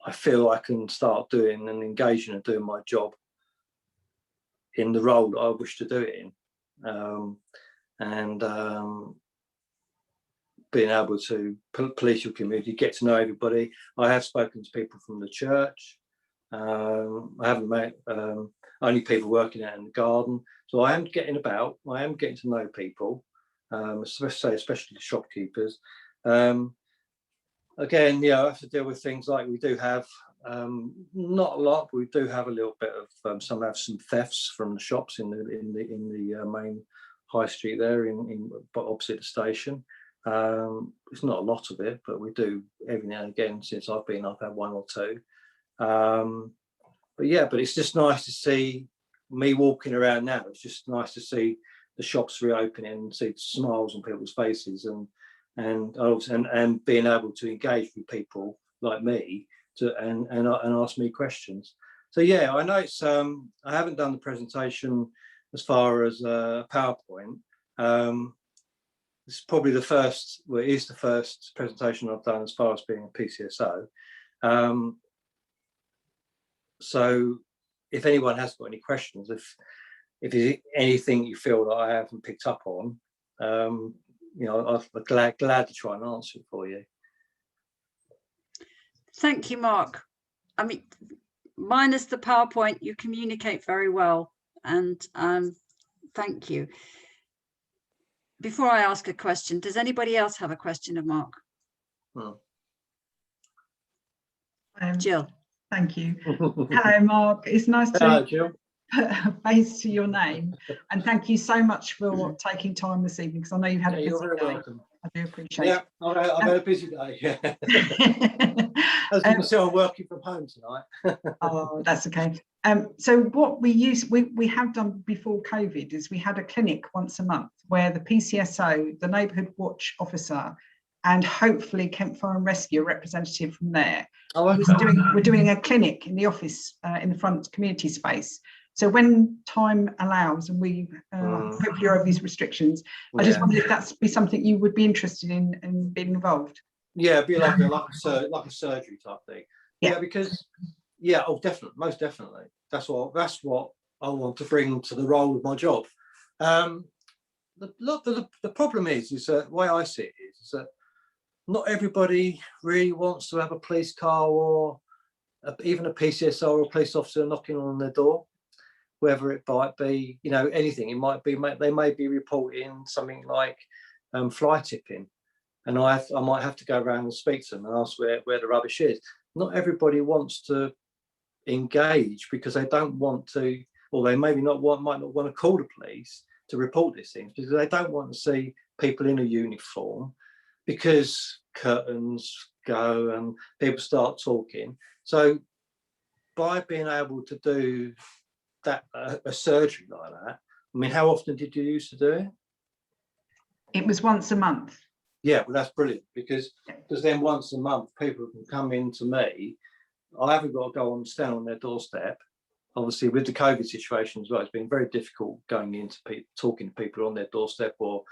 I feel I can start doing and engaging and doing my job in the role that I wish to do it in. And being able to police your community, get to know everybody. I have spoken to people from the church. I haven't met only people working out in the garden. So I am getting about, I am getting to know people, especially shopkeepers. Again, I have to deal with things like we do have, not a lot, but we do have a little bit of, some have some thefts from the shops in the main high street there, opposite the station. It's not a lot of it, but we do every now and again. Since I've had one or two. But it's just nice to see me walking around now. It's just nice to see the shops reopening and see smiles on people's faces and being able to engage with people like me and ask me questions. So yeah, I know it's I haven't done the presentation as far as PowerPoint. It's probably the first. Well, it is the first presentation I've done as far as being a PCSO. So if anyone has got any questions, if there's anything you feel that I haven't picked up on, I'm glad to try and answer it for you. Thank you, Mark. I mean, minus the PowerPoint, you communicate very well, and thank you. Before I ask a question, does anybody else have a question of Mark? Jill. Thank you. Hello, Mark. It's nice to Jill. put a face to your name, and thank you so much for taking time this evening, because I know you've had a busy You're very day. welcome. I do appreciate it. I've had a busy day. As you can see, I'm working from home tonight. Oh, that's okay. So what we have done before COVID is we had a clinic once a month where the PCSO, the neighbourhood watch officer, and hopefully Kent Fire and Rescue, a representative from there, we're doing a clinic in the office in the front community space. So when time allows, and we hopefully over these restrictions, I just wondered if that's be something you would be interested in being involved. Yeah, it'd be like a surgery type thing. Yeah, because definitely, most definitely. That's what I want to bring to the role of my job. The problem is that the way I see it is that not everybody really wants to have a police car or even a PCSO or a police officer knocking on their door. Whether it might be, anything. It might be, they may be reporting something like fly tipping, and I might have to go around and speak to them and ask where the rubbish is. Not everybody wants to engage because they don't want to, or they might not want to call the police to report these things because they don't want to see people in a uniform, because curtains go and people start talking. So by being able to do that, a surgery like that, I mean, how often did you used to do it? It was once a month. Yeah, well, that's brilliant, because then once a month people can come in to me. I haven't got to go and stand on their doorstep. Obviously, with the COVID situation as well, it's been very difficult going into talking to people on their doorstep or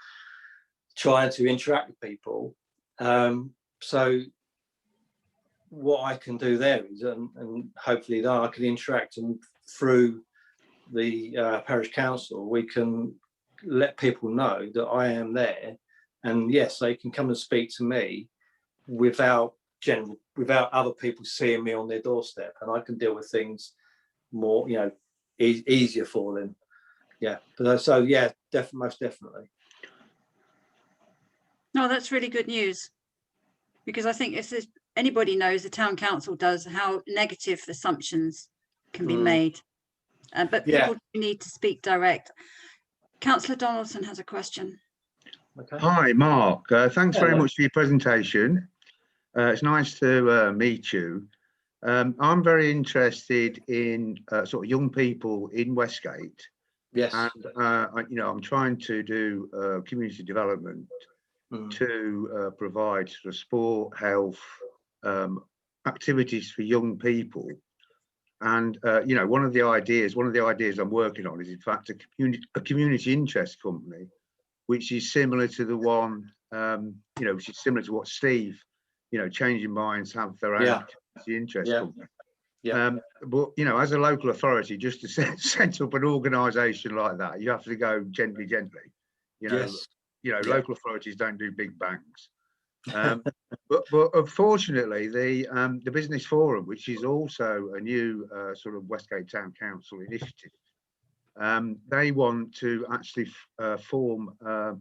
trying to interact with people. So what I can do there is, and hopefully that I can interact, and through the parish council, we can let people know that I am there, and yes, they can come and speak to me without general, without other people seeing me on their doorstep, and I can deal with things more, you know, easier for them. Yeah, but so yeah, most definitely. No, that's really good news, because I think if anybody knows, the town council does, how negative assumptions can be made. But people need to speak direct. Councillor Donaldson has a question. Okay. Hi, Mark. Thanks very much for your presentation. It's nice to meet you. I'm very interested in sort of young people in Westgate. Yes. And, you know, I'm trying to do community development to provide sort of sport, health, activities for young people. And, you know, one of the ideas I'm working on is, in fact, a community interest company, which is similar to the one, you know, which is similar to what Steve, you know, Changing Minds have their own community interest company. But, you know, as a local authority, just to set up an organisation like that, you have to go gently, you know. You know, local authorities don't do big bangs. But unfortunately, the Business Forum, which is also a new sort of Westgate Town Council initiative, they want to actually form,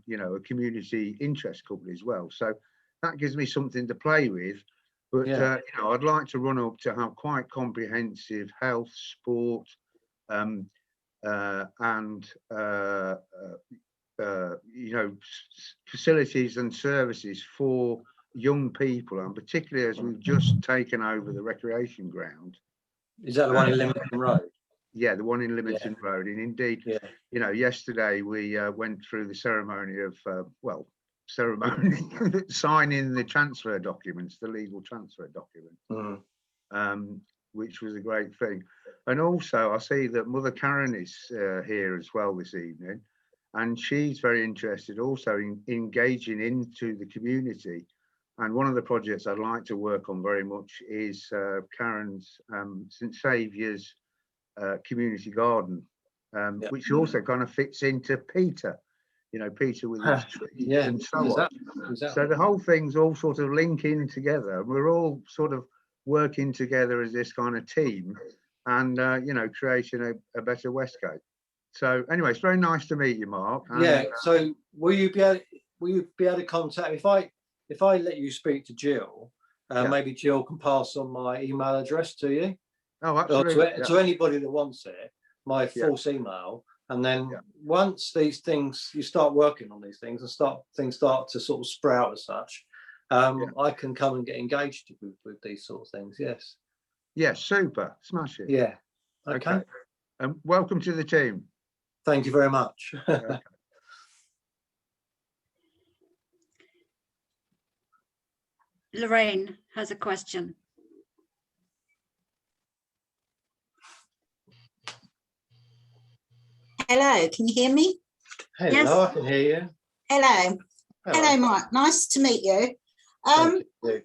you know, a community interest company as well. So that gives me something to play with. But you know, I'd like to run up to have quite comprehensive health, sport, and you know, facilities and services for young people, and particularly as we've just taken over the recreation ground. Is that the one in Leamington Road? Yeah, the one in Leamington Road. And indeed, you know, yesterday we went through the ceremony of, signing the transfer documents, the legal transfer document, which was a great thing. And also I see that Mother Karen is here as well this evening, and she's very interested also in engaging into the community. And one of the projects I'd like to work on very much is Karen's St Saviour's community garden, which also kind of fits into Peter, you know, Peter with his trees and so on. So the whole thing's all sort of linking together. We're all sort of working together as this kind of team, and you know, creating a better Westgate. So anyway, it's very nice to meet you, Mark. And, so will you be able to contact, if I let you speak to Jill, maybe Jill can pass on my email address to you. Oh, absolutely. To anybody that wants it, my false email. And then once these things, you start working on these things and things start to sort of sprout as such, I can come and get engaged with these sort of things. Yes. Yeah, super. Smash it. Yeah. Okay. And welcome to the team. Thank you very much. Lorraine has a question. Hello, can you hear me? Hello, Yes. I can hear you. Hello. Hello, Mark. Nice to meet you.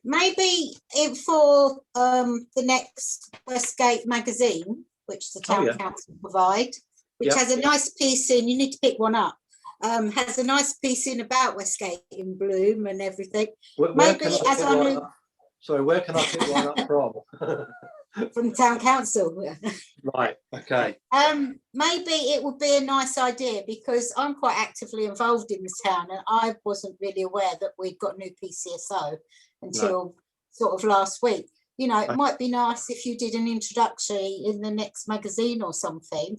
Maybe for the next Westgate magazine, which the town council provide, which has a nice piece in, you need to pick one up, has a nice piece in about Westgate in bloom and everything. Where can I pick one up from? From town council. Right, okay. Maybe it would be a nice idea, because I'm quite actively involved in this town, and I wasn't really aware that we'd got a new PCSO until sort of last week. You know, it might be nice if you did an introductory in the next magazine or something,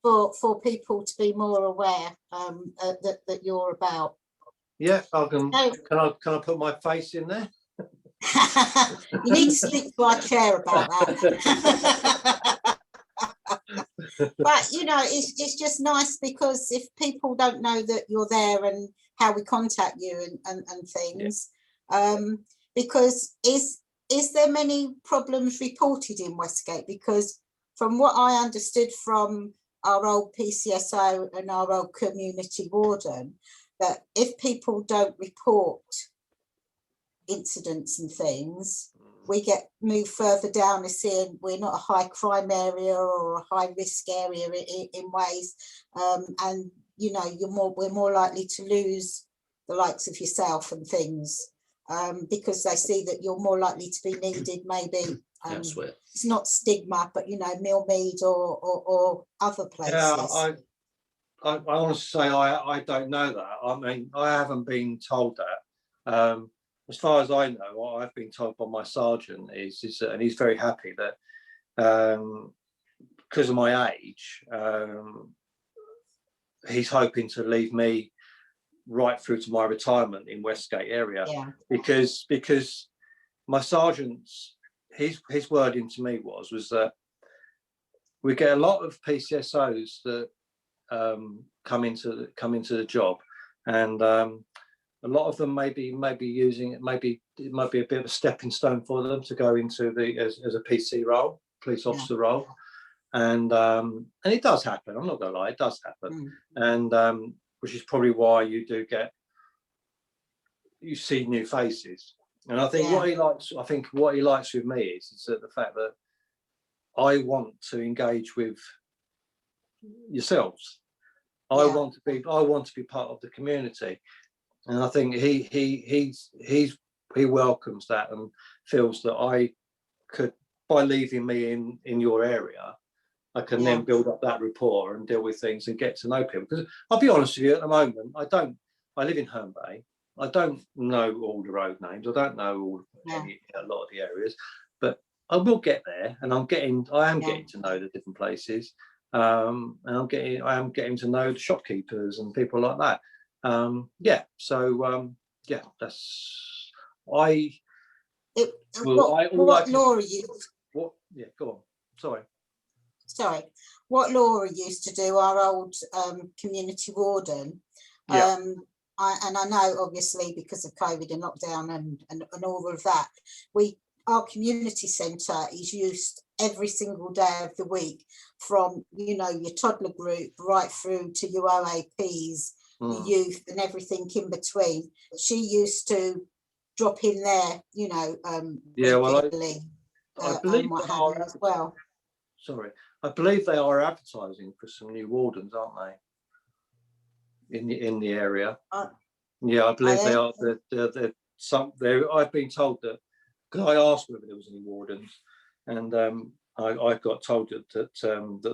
for people to be more aware that you're about. Yeah, can I put my face in there? You need to speak to our chair about that. But you know, it's just nice, because if people don't know that you're there and how we contact you and things, because is there many problems reported in Westgate? Because from what I understood from our old PCSO and our old community warden, that if people don't report incidents and things, we get moved further down as saying we're not a high crime area or a high risk area in ways, and you know, we're more likely to lose the likes of yourself and things. because they see that you're more likely to be needed, maybe. It's not stigma, but you know, Millmead or other places. Yeah, I honestly say I don't know that. I mean, I haven't been told that. As far as I know, what I've been told by my sergeant is that, and he's very happy that because of my age, he's hoping to leave me right through to my retirement in Westgate area. Yeah. Because my sergeant's his wording to me was that we get a lot of PCSOs that come into the job, and a lot of them may be using it. Maybe it might be a bit of a stepping stone for them to go into as a PC role, police officer role, and it does happen. I'm not gonna lie, it does happen, and which is probably why you see new faces. And I think what he likes with me is that the fact that I want to engage with yourselves. I want to be part of the community, and I think he welcomes that and feels that I could, by leaving me in your area, I can then build up that rapport and deal with things and get to know people. Because I'll be honest with you, at the moment, I live in Herne Bay. I don't know all the road names. I don't know a lot of the areas, but I will get there, and I am getting to know the different places, and I am getting to know the shopkeepers and people like that. That's what Laura used. What? Yeah, go on. Sorry. What Laura used to do, our old community warden. I know, obviously, because of COVID and lockdown and all of that, our community centre is used every single day of the week, from, you know, your toddler group right through to your OAPs, your youth and everything in between. She used to drop in there, you know, regularly, I believe what have you as well. Sorry, I believe they are advertising for some new wardens, aren't they? In the area. Yeah, I believe they are. I've been told that, because I asked whether there was any wardens, and I got told that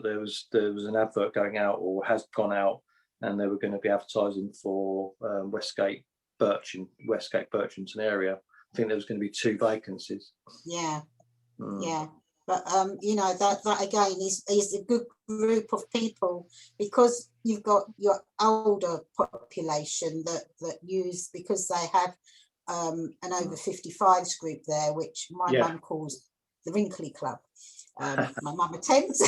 there was an advert going out, or has gone out, and they were going to be advertising for Westgate Birchington area. I think there was going to be 2 vacancies. Yeah. But you know, that again is a good group of people, because you've got your older population that use, because they have an over 55s group there, which my mum calls the Wrinkly Club. My mum attends,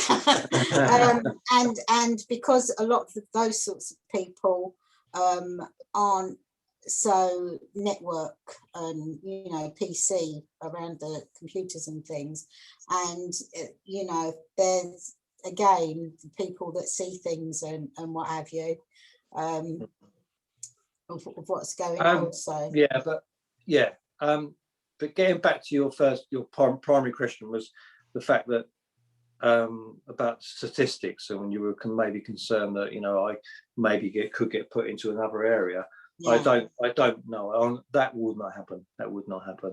and because a lot of those sorts of people aren't so network and, you know, PC around the computers and things, and you know, there's again people that see things and what have you, of what's going on. So but getting back to your primary question was the fact that about statistics, and when you were maybe concerned that, you know, I maybe could get put into another area. I don't know. That would not happen.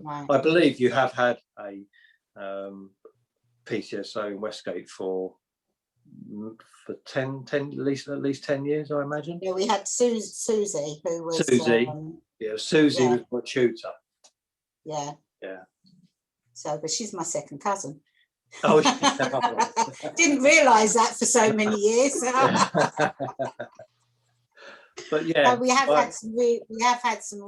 Right. I believe you have had a PCSO in Westgate for 10 at least 10 years, I imagine. Yeah, we had Susie, who was Susie was my tutor. Yeah. So, but she's my second cousin. Oh, didn't realise that for so many years. But yeah, we have had some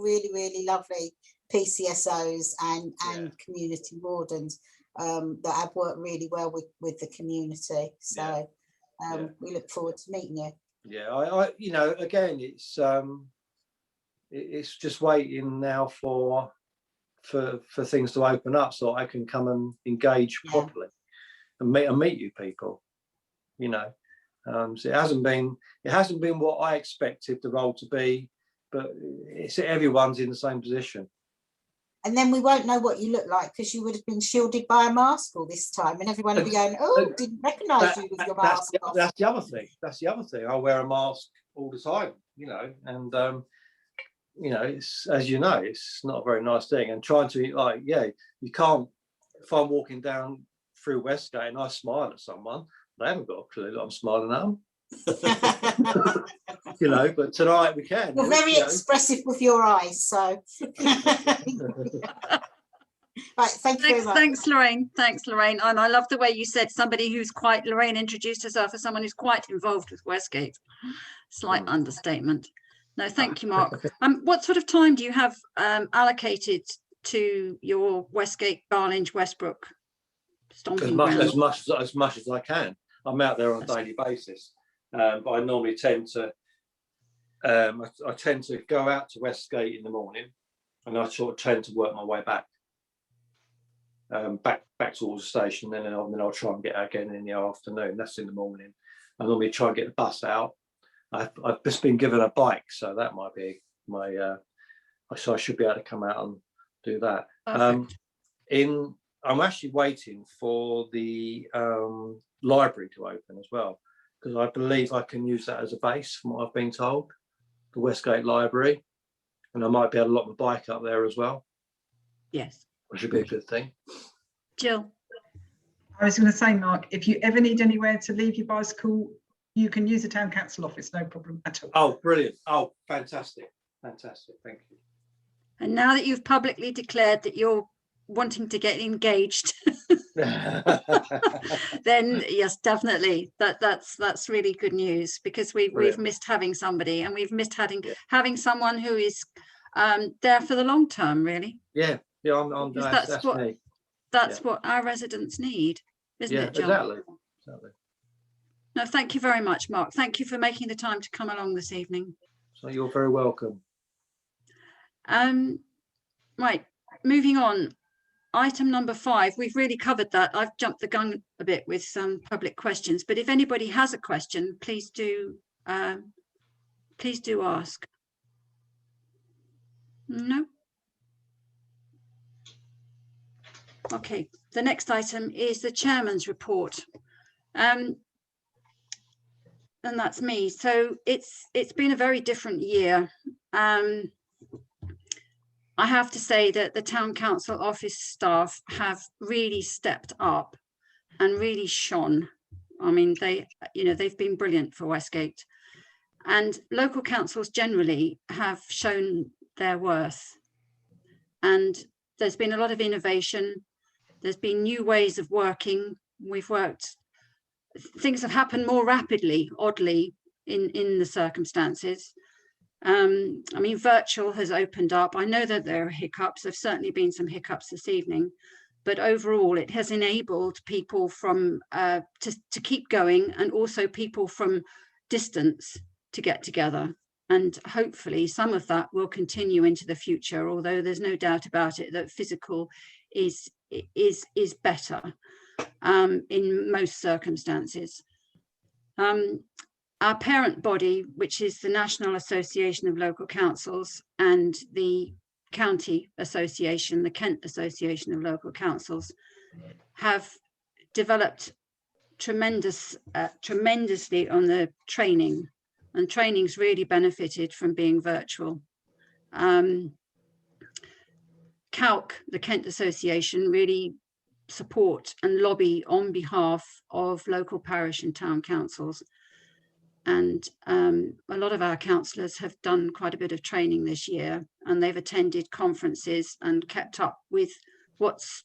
really lovely PCSOs and community wardens that have worked really well with the community. So we look forward to meeting you. Yeah, I you know, again, it's just waiting now for things to open up, so I can come and engage properly and meet you people. You know. So it hasn't been what I expected the role to be, but everyone's in the same position. And then we won't know what you look like, because you would have been shielded by a mask all this time, and everyone will be going, "Oh, didn't recognise you with your mask." That's the other thing. I wear a mask all the time, you know, and you know, it's, as you know, it's not a very nice thing. And trying to, like, yeah, you can't, if I'm walking down through Westgate and I smile at someone, they haven't got a clue that I'm smiling at them. You know, but tonight we can. You're very expressive with your eyes, so. Right, thank you very much. Thanks, Lorraine. Thanks, Lorraine. And I love the way you said somebody who's quite, Lorraine introduced herself as someone who's quite involved with Westgate. Slight understatement. No, thank you, Mark. What sort of time do you have allocated to your Westgate, Barlinge, Westbrook stomping ground? As much as I can. I'm out there on a daily basis, but I normally tend to. I tend to go out to Westgate in the morning, and I sort of tend to work my way back. Back towards the station, then I'll try and get out again in the afternoon. That's in the morning. I normally try and get the bus out. I've just been given a bike, so that might be my. So I should be able to come out and do that. I'm actually waiting for the library to open as well, because I believe I can use that as a base, from what I've been told, the Westgate Library, and I might be able to lock my bike up there as well. Yes. Which would be a good thing. Jill. I was going to say, Mark, if you ever need anywhere to leave your bicycle, you can use the town council office, no problem at all. Oh, brilliant. Oh, fantastic. Fantastic. Thank you. And now that you've publicly declared that you're wanting to get engaged, then yes, definitely. That's really good news, because we've missed having somebody, and we've missed having someone who is there for the long term, really. Yeah. Yeah, that's what our residents need, isn't it, John? Exactly. No, thank you very much, Mark. Thank you for making the time to come along this evening. So you're very welcome. Right, moving on. Item number 5, we've really covered that. I've jumped the gun a bit with some public questions, but if anybody has a question, please do ask. No? Okay, the next item is the chairman's report. And that's me. So it's been a very different year. I have to say that the town council office staff have really stepped up and really shone. I mean, they've been brilliant for Westgate, and local councils generally have shown their worth. And there's been a lot of innovation. There's been new ways of working. Things have happened more rapidly, oddly, in the circumstances. I mean, virtual has opened up. I know that there are hiccups. There've certainly been some hiccups this evening, but overall it has enabled people from to keep going, and also people from distance to get together. And hopefully some of that will continue into the future, although there's no doubt about it that physical is better in most circumstances. Our parent body, which is the National Association of Local Councils, and the County Association, the Kent Association of Local Councils, have developed tremendously on the training, and training's really benefited from being virtual. CALC, the Kent Association, really support and lobby on behalf of local parish and town councils. And a lot of our councillors have done quite a bit of training this year, and they've attended conferences and kept up with what's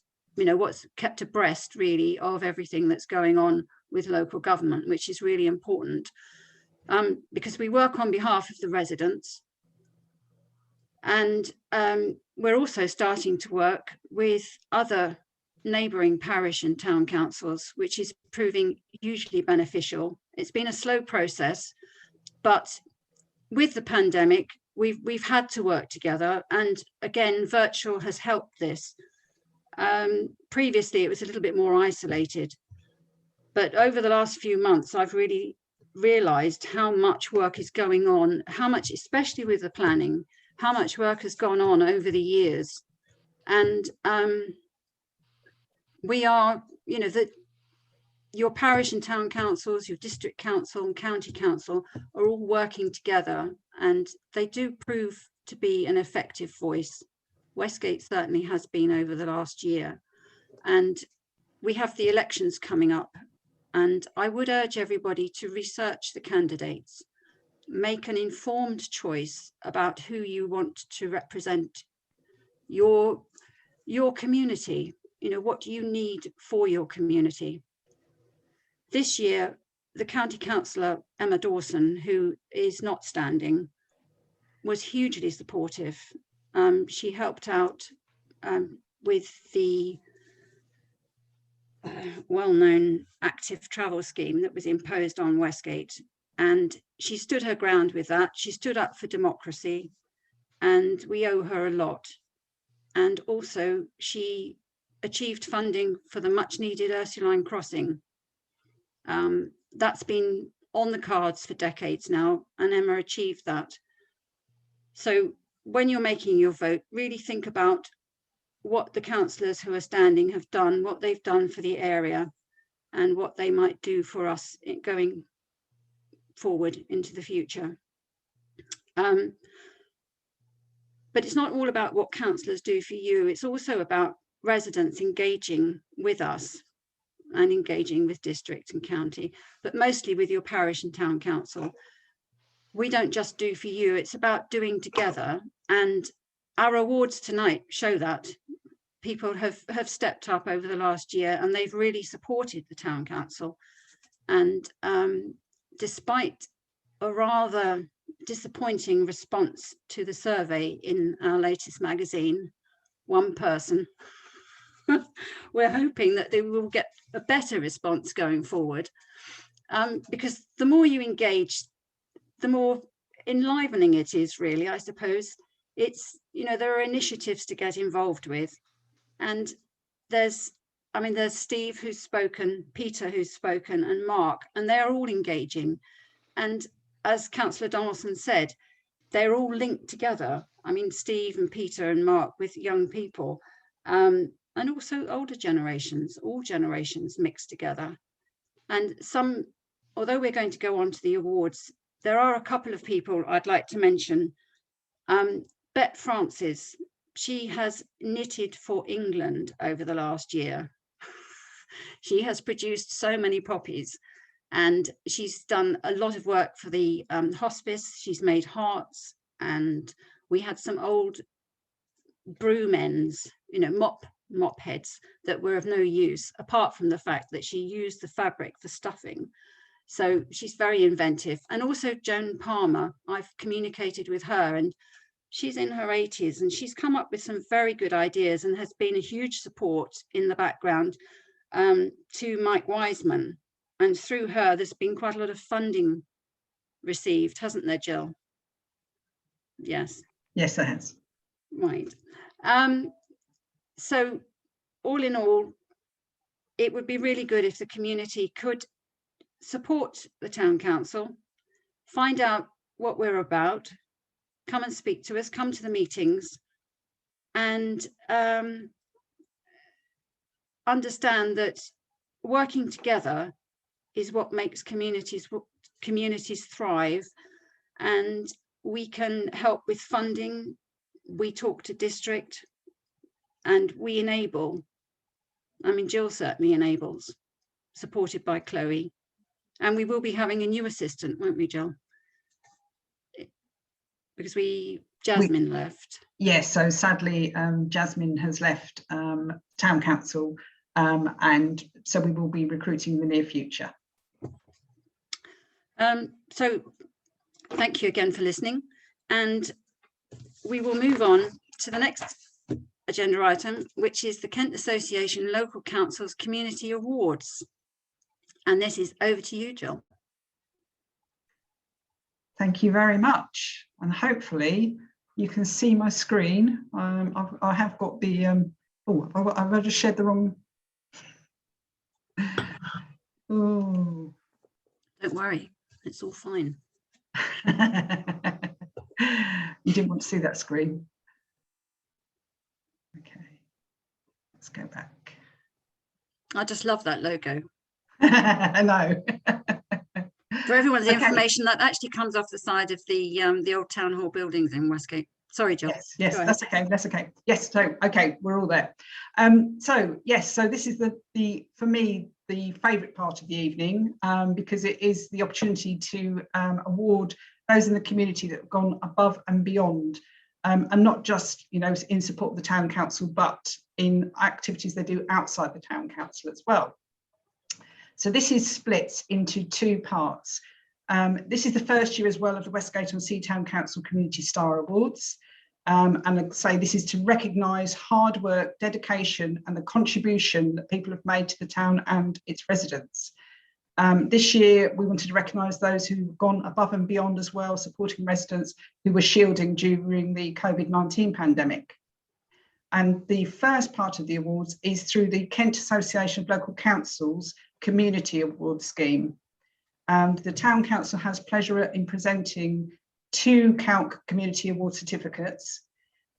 kept abreast really of everything that's going on with local government, which is really important, because we work on behalf of the residents. And we're also starting to work with other neighbouring parish and town councils, which is proving hugely beneficial. It's been a slow process, but with the pandemic, we've had to work together. And again, virtual has helped this. Previously, it was a little bit more isolated. But over the last few months, I've really realised how much work is going on, how much, especially with the planning, how much work has gone on over the years. And we are, your parish and town councils, your district council and county council are all working together, and they do prove to be an effective voice. Westgate certainly has been over the last year, and we have the elections coming up, and I would urge everybody to research the candidates, make an informed choice about who you want to represent your community. You know, what do you need for your community? This year, the county councillor, Emma Dawson, who is not standing, was hugely supportive. She helped out with the well-known active travel scheme that was imposed on Westgate. And she stood her ground with that. She stood up for democracy, and we owe her a lot. And also she achieved funding for the much needed Ursuline crossing. That's been on the cards for decades now, and Emma achieved that. So when you're making your vote, really think about what the councillors who are standing have done, what they've done for the area, and what they might do for us going forward into the future. But it's not all about what councillors do for you. It's also about residents engaging with us and engaging with district and county, but mostly with your parish and town council. We don't just do for you, it's about doing together. And our awards tonight show that. People have stepped up over the last year, and they've really supported the town council. And despite a rather disappointing response to the survey in our latest magazine, one person, we're hoping that they will get a better response going forward, because the more you engage, the more enlivening it is, really, I suppose. It's, you know, there are initiatives to get involved with, and there's Steve who's spoken, Peter who's spoken, and Mark, and they're all engaging. And as Councillor Donaldson said, they're all linked together. I mean, Steve and Peter and Mark with young people, and also older generations, all generations mixed together. And some, although we're going to go on to the awards, there are a couple of people I'd like to mention. Bet Francis, she has knitted for England over the last year. She has produced so many poppies, and she's done a lot of work for the hospice. She's made hearts, and we had some old broom ends, you know, mop heads that were of no use, apart from the fact that she used the fabric for stuffing. So she's very inventive. And also Joan Palmer, I've communicated with her, and she's in her 80s, and she's come up with some very good ideas and has been a huge support in the background to Mike Wiseman. And through her, there's been quite a lot of funding received, hasn't there, Jill? Yes. Yes, there has. Right. So all in all, it would be really good if the community could support the town council, find out what we're about, come and speak to us, come to the meetings, and understand that working together is what makes communities thrive. And we can help with funding, we talk to district, and we enable. I mean, Jill certainly enables, supported by Chloe. And we will be having a new assistant, won't we, Jill? Because Jasmine left. Yes, so sadly, Jasmine has left town council, and so we will be recruiting in the near future. So thank you again for listening, and we will move on to the next agenda item, which is the Kent Association Local Councils Community Awards. And this is over to you, Jill. Thank you very much. And hopefully you can see my screen. I have got the, I've just shared the wrong. Oh. Don't worry, it's all fine. You didn't want to see that screen. Okay, let's go back. I just love that logo. I know. For everyone's information, that actually comes off the side of the old town hall buildings in Westgate. Sorry, John. Yes, Go ahead. that's okay. That's okay. Yes, so okay, we're all there. So yes, so this is the for me the favourite part of the evening, because it is the opportunity to award those in the community that have gone above and beyond, and not just, you know, in support of the town council, but in activities they do outside the town council as well. So this is split into two parts. This is the first year as well of the Westgate on Sea Town Council Community Star Awards. And I'd say this is to recognise hard work, dedication and the contribution that people have made to the town and its residents. This year, we wanted to recognise those who've gone above and beyond as well, supporting residents who were shielding during the COVID-19 pandemic. And the first part of the awards is through the Kent Association of Local Councils Community Award Scheme. And the Town Council has pleasure in presenting 2 CALC Community Award certificates.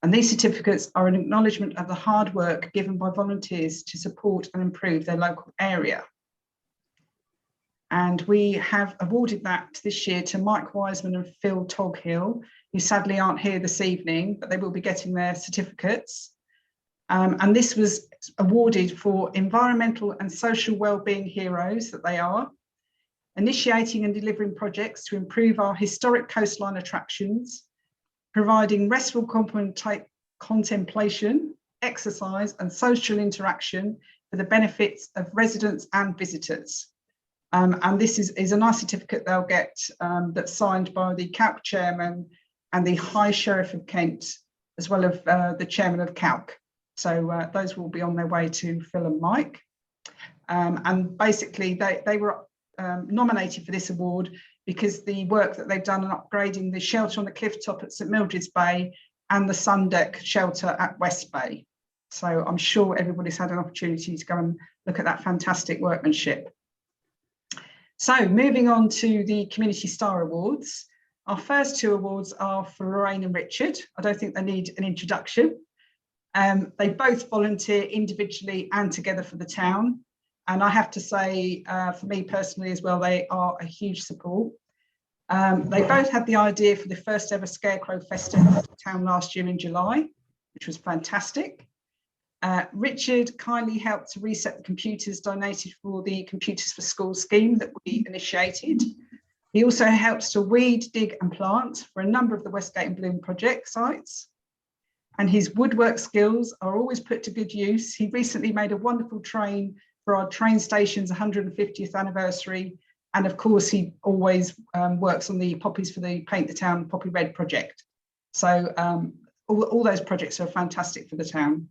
And these certificates are an acknowledgement of the hard work given by volunteers to support and improve their local area. And we have awarded that this year to Mike Wiseman and Phil Toghill, who sadly aren't here this evening, but they will be getting their certificates. And this was awarded for environmental and social wellbeing heroes that they are, initiating and delivering projects to improve our historic coastline attractions, providing restful contemplation, exercise and social interaction for the benefits of residents and visitors. And this is a nice certificate they'll get, that's signed by the CALC chairman and the High Sheriff of Kent, as well as the chairman of CALC. So those will be on their way to Phil and Mike. And basically they were nominated for this award because the work that they've done in upgrading the shelter on the cliff top at St Mildred's Bay and the sun deck shelter at West Bay. So I'm sure everybody's had an opportunity to go and look at that fantastic workmanship. So moving on to the Community Star Awards. Our first 2 awards are for Lorraine and Richard. I don't think they need an introduction. They both volunteer individually and together for the town. And I have to say, for me personally as well, they are a huge support. They both had the idea for the first ever Scarecrow Festival in the town last year in July, which was fantastic. Richard kindly helped to reset the computers donated for the Computers for Schools scheme that we initiated. He also helps to weed, dig and plant for a number of the Westgate and Bloom project sites. And his woodwork skills are always put to good use. He recently made a wonderful train for our train station's 150th anniversary. And of course, he always works on the poppies for the Paint the Town Poppy Red project. So all those projects are fantastic for the town.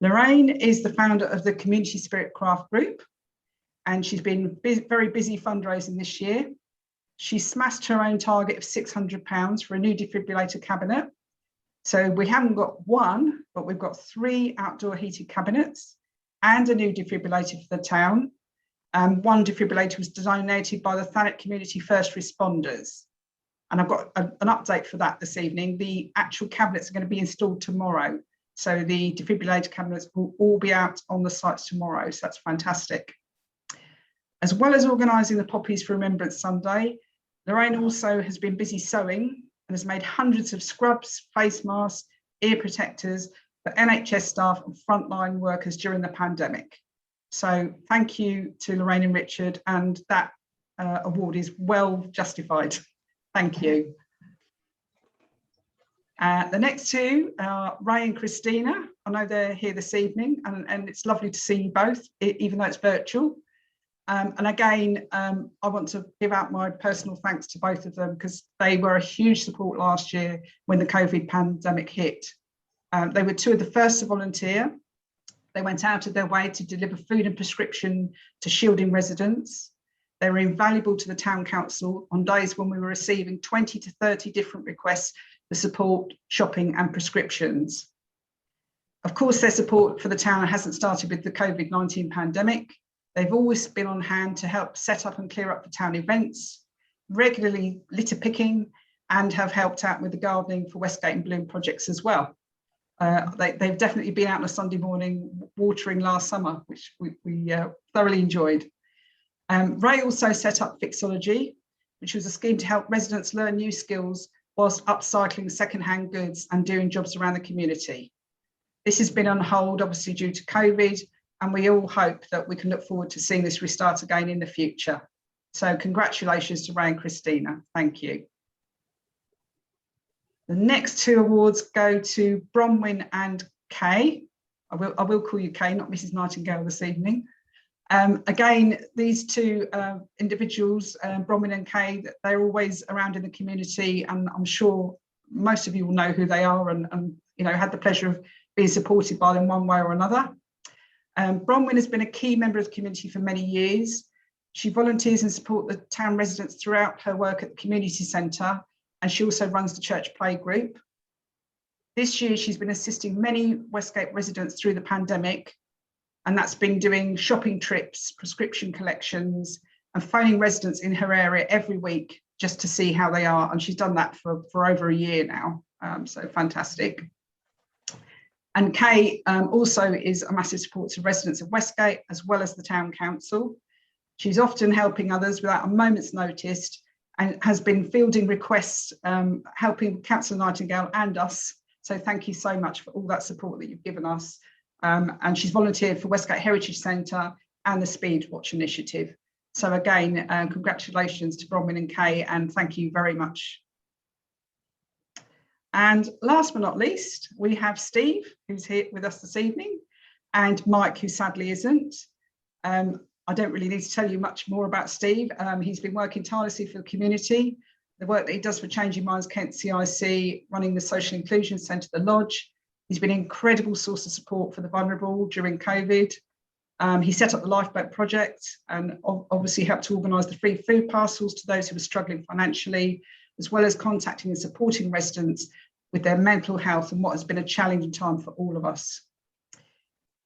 Lorraine is the founder of the Community Spirit Craft Group, and she's been very busy fundraising this year. She smashed her own target of £600 for a new defibrillator cabinet. So we haven't got 1, but we've got 3 outdoor heated cabinets and a new defibrillator for the town. 1 defibrillator was donated by the Thanet Community First Responders. And I've got an update for that this evening. The actual cabinets are going to be installed tomorrow. So the defibrillator cabinets will all be out on the sites tomorrow. So that's fantastic. As well as organising the Poppies for Remembrance Sunday, Lorraine also has been busy sewing and has made hundreds of scrubs, face masks, ear protectors for NHS staff and frontline workers during the pandemic. So thank you to Lorraine and Richard, and that award is well justified. Thank you. The next 2 are Ray and Christina. I know they're here this evening, and it's lovely to see you both, even though it's virtual. And again, I want to give out my personal thanks to both of them because they were a huge support last year when the COVID pandemic hit. They were 2 of the first to volunteer. They went out of their way to deliver food and prescription to shielding residents. They were invaluable to the town council on days when we were receiving 20 to 30 different requests for support, shopping and prescriptions. Of course, their support for the town hasn't started with the COVID-19 pandemic. They've always been on hand to help set up and clear up the town events, regularly litter picking, and have helped out with the gardening for Westgate and Bloom projects as well. They've definitely been out on a Sunday morning watering last summer, which we thoroughly enjoyed. Ray also set up Fixology, which was a scheme to help residents learn new skills whilst upcycling second-hand goods and doing jobs around the community. This has been on hold, obviously, due to COVID, and we all hope that we can look forward to seeing this restart again in the future. So congratulations to Ray and Christina. Thank you. The next two awards go to Bronwyn and Kay. I will call you Kay, not Mrs. Nightingale this evening. Again, these two individuals, Bronwyn and Kay, they're always around in the community, and I'm sure most of you will know who they are, and you know, had the pleasure of being supported by them one way or another. Bronwyn has been a key member of the community for many years. She volunteers and supports the town residents throughout her work at the community centre, and she also runs the church play group. This year, she's been assisting many Westgate residents through the pandemic, and that's been doing shopping trips, prescription collections, and phoning residents in her area every week just to see how they are. And she's done that for over a year now, so fantastic. And Kay also is a massive support to residents of Westgate, as well as the town council. She's often helping others without a moment's notice, and has been fielding requests, helping Councillor Nightingale and us. So thank you so much for all that support that you've given us. And she's volunteered for Westgate Heritage Centre and the Speed Watch Initiative. So again, congratulations to Bronwyn and Kay, and thank you very much. And last but not least, we have Steve, who's here with us this evening, and Mike, who sadly isn't. I don't really need to tell you much more about Steve. He's been working tirelessly for the community, the work that he does for Changing Minds Kent CIC, running the Social Inclusion Centre, The Lodge. He's been an incredible source of support for the vulnerable during COVID. He set up the Lifeboat Project and obviously helped to organise the free food parcels to those who were struggling financially, as well as contacting and supporting residents with their mental health and what has been a challenging time for all of us.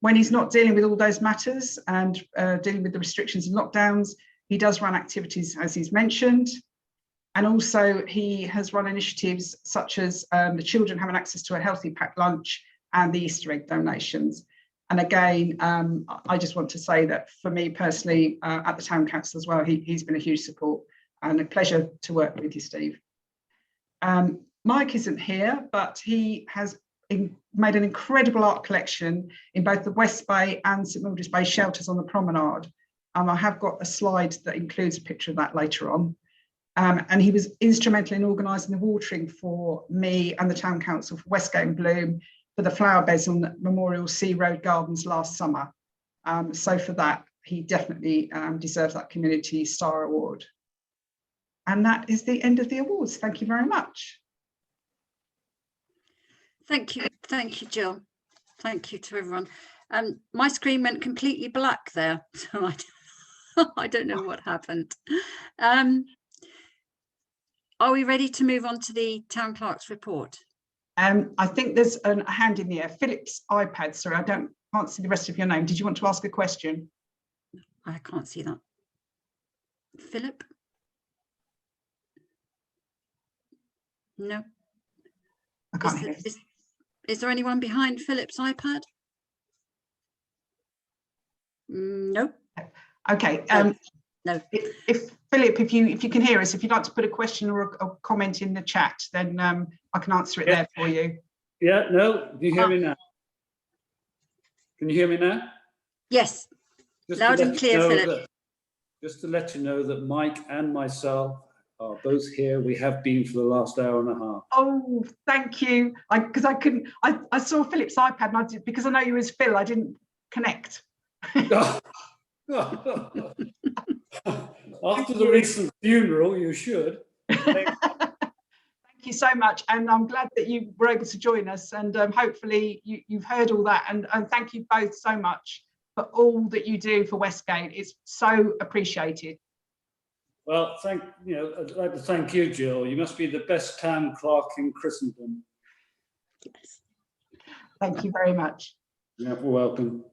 When he's not dealing with all those matters and dealing with the restrictions and lockdowns, he does run activities, as he's mentioned. And also he has run initiatives such as the children having access to a healthy packed lunch and the Easter egg donations. And again, I just want to say that for me personally, at the Town Council as well, he's been a huge support and a pleasure to work with you, Steve. Mike isn't here, but he has made an incredible art collection in both the West Bay and St Mildred's Bay shelters on the promenade. I have got a slide that includes a picture of that later on. And he was instrumental in organising the watering for me and the Town Council for Westgate and Bloom for the flower beds on the Memorial Sea Road Gardens last summer. So for that, he definitely deserves that Community Star Award. And that is the end of the awards. Thank you very much. Thank you, Jill. Thank you to everyone. My screen went completely black there, so I don't know what happened. Are we ready to move on to the Town Clerk's report? I think there's a hand in the air. Philip's iPad, sorry, I can't see the rest of your name. Did you want to ask a question? I can't see that. Philip? No. I can't hear. Is there anyone behind Philip's iPad? No. Okay. No. If Philip, if you can hear us, if you'd like to put a question or a comment in the chat, then I can answer it there for you. Yeah. No. Do you hear me now? Can you hear me now? Yes. Just loud and clear, Philip. Just to let you know that Mike and myself are both here. We have been for the last hour and a half. Oh, thank you. Because I couldn't. I saw Philip's iPad, and because I know you as Phil, I didn't connect. After the recent funeral, you should. Thank you so much, and I'm glad that you were able to join us, and hopefully you've heard all that, and thank you both so much for all that you do for Westgate. It's so appreciated. Well, I'd like to thank you, Jill. You must be the best town clerk in Christendom. Yes. Thank you very much. Yeah, you're welcome.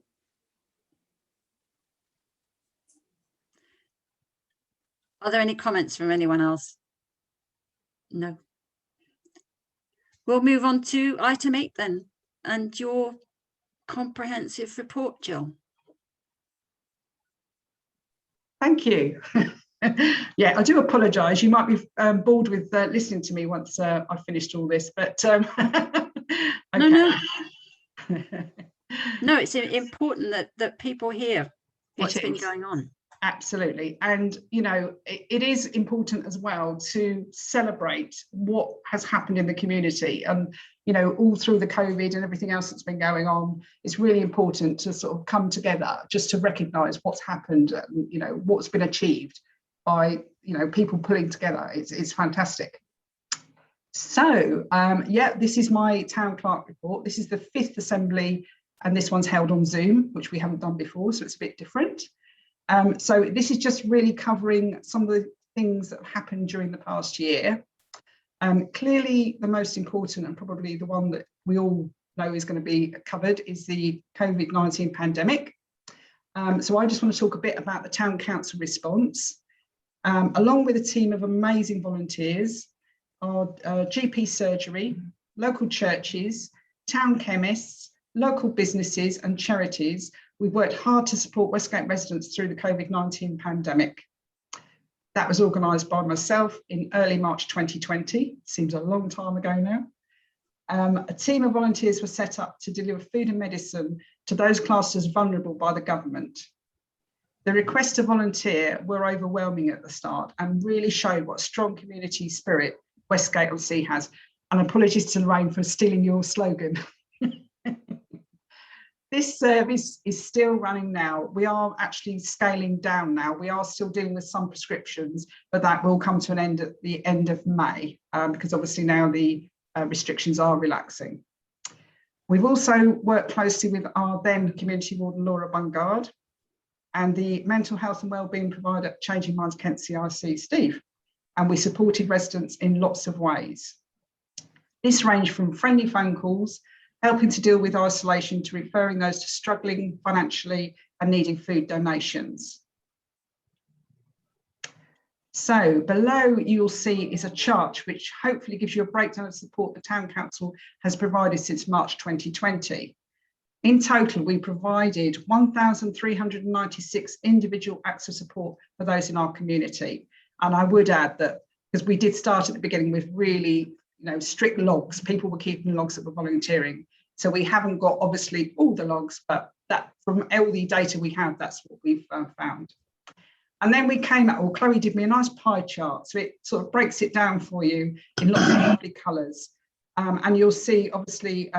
Are there any comments from anyone else? No. We'll move on to item 8 then, and your comprehensive report, Jill. Thank you. Yeah, I do apologise. You might be bored with listening to me once I've finished all this, but okay. No, no, it's important that people hear what's been going on. Absolutely. And, you know, it is important as well to celebrate what has happened in the community. And, you know, all through the COVID and everything else that's been going on, it's really important to sort of come together just to recognise what's happened, and, you know, what's been achieved by, you know, people pulling together. It's fantastic. So, yeah, this is my town clerk report. This is the 5th assembly, and this one's held on Zoom, which we haven't done before, so it's a bit different. So this is just really covering some of the things that have happened during the past year. Clearly, the most important, and probably the one that we all know is going to be covered, is the COVID-19 pandemic. So I just want to talk a bit about the town council response, along with a team of amazing volunteers, our GP surgery, local churches, town chemists, local businesses and charities. We've worked hard to support Westgate residents through the COVID-19 pandemic. That was organised by myself in early March 2020, seems a long time ago now. A team of volunteers was set up to deliver food and medicine to those classed as vulnerable by the government. The requests to volunteer were overwhelming at the start and really showed what strong community spirit Westgate on Sea has. And apologies to Lorraine for stealing your slogan. This service is still running now. We are actually scaling down now. We are still dealing with some prescriptions, but that will come to an end at the end of May, because obviously now the restrictions are relaxing. We've also worked closely with our then community warden, Laura Bungard, and the mental health and wellbeing provider at Changing Minds Kent CIC, Steve. And we supported residents in lots of ways. This ranged from friendly phone calls, helping to deal with isolation, to referring those to struggling financially and needing food donations. So below you'll see is a chart which hopefully gives you a breakdown of support the Town Council has provided since March 2020. In total, we provided 1,396 individual acts of support for those in our community. And I would add that, because we did start at the beginning with really, strict logs, people were keeping logs that were volunteering. So we haven't got obviously all the logs, but that from all the data we have, that's what we've found. And then we came out, Chloe did me a nice pie chart. So it sort of breaks it down for you in lots of lovely colours. And you'll see obviously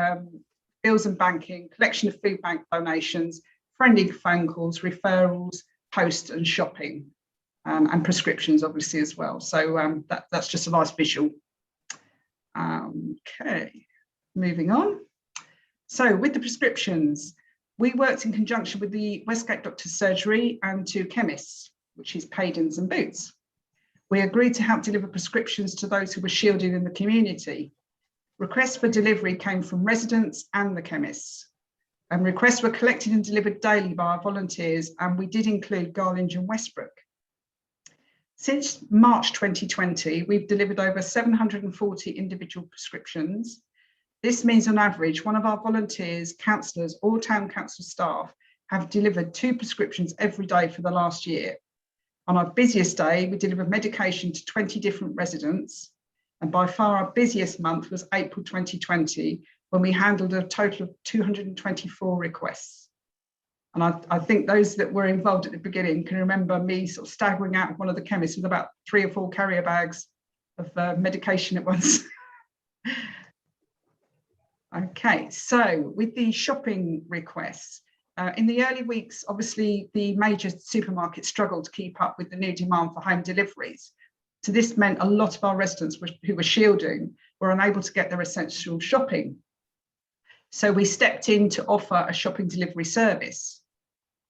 bills and banking, collection of food bank donations, friendly phone calls, referrals, post and shopping, and prescriptions obviously as well. So that's just a nice visual. Okay, moving on. So with the prescriptions, we worked in conjunction with the Westgate Doctor's Surgery and 2 chemists, which is Paydens and Boots. We agreed to help deliver prescriptions to those who were shielded in the community. Requests for delivery came from residents and the chemists. And requests were collected and delivered daily by our volunteers, and we did include Garlinge and Westbrook. Since March 2020, we've delivered over 740 individual prescriptions. This means on average, one of our volunteers, councillors or town council staff have delivered 2 prescriptions every day for the last year. On our busiest day, we delivered medication to 20 different residents. And by far our busiest month was April 2020, when we handled a total of 224 requests. And I think those that were involved at the beginning can remember me sort of staggering out of one of the chemists with about 3 or 4 carrier bags of medication at once. Okay, so with the shopping requests, in the early weeks, obviously the major supermarkets struggled to keep up with the new demand for home deliveries. So this meant a lot of our residents who were shielding were unable to get their essential shopping. So we stepped in to offer a shopping delivery service.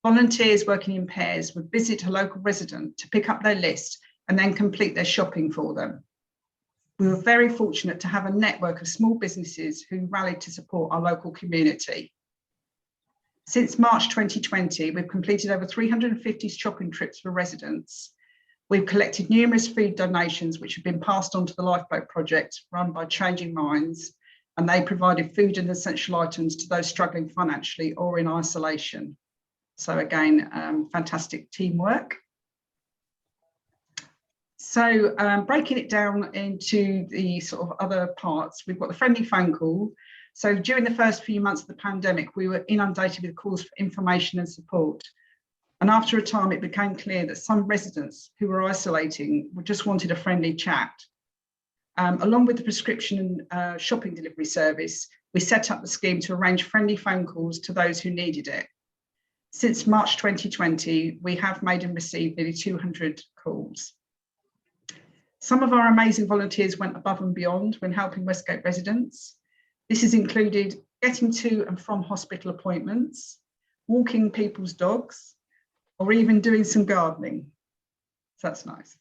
Volunteers working in pairs would visit a local resident to pick up their list and then complete their shopping for them. We were very fortunate to have a network of small businesses who rallied to support our local community. Since March 2020, we've completed over 350 shopping trips for residents. We've collected numerous food donations, which have been passed on to the Lifeboat project run by Changing Minds, and they provided food and essential items to those struggling financially or in isolation. So again, fantastic teamwork. So breaking it down into the sort of other parts, we've got the friendly phone call. So during the first few months of the pandemic, we were inundated with calls for information and support. And after a time, it became clear that some residents who were isolating just wanted a friendly chat. Along with the prescription and shopping delivery service, we set up the scheme to arrange friendly phone calls to those who needed it. Since March 2020, we have made and received nearly 200 calls. Some of our amazing volunteers went above and beyond when helping Westgate residents. This has included getting to and from hospital appointments, walking people's dogs, or even doing some gardening. So that's nice.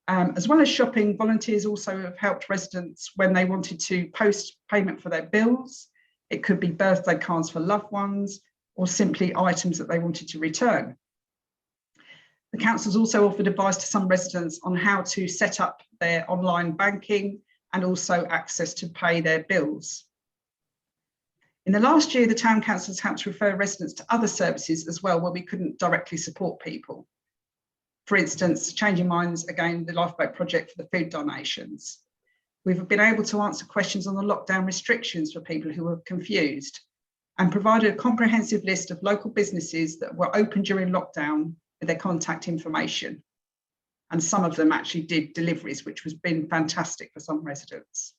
As well as shopping, volunteers also have helped residents when they wanted to post payment for their bills. It could be birthday cards for loved ones, or simply items that they wanted to return. The council's also offered advice to some residents on how to set up their online banking and also access to pay their bills. In the last year, the Town Council has helped to refer residents to other services as well where we couldn't directly support people. For instance, Changing Minds, again, the Lifeboat project for the food donations. We've been able to answer questions on the lockdown restrictions for people who were confused and provided a comprehensive list of local businesses that were open during lockdown with their contact information. And some of them actually did deliveries, which has been fantastic for some residents.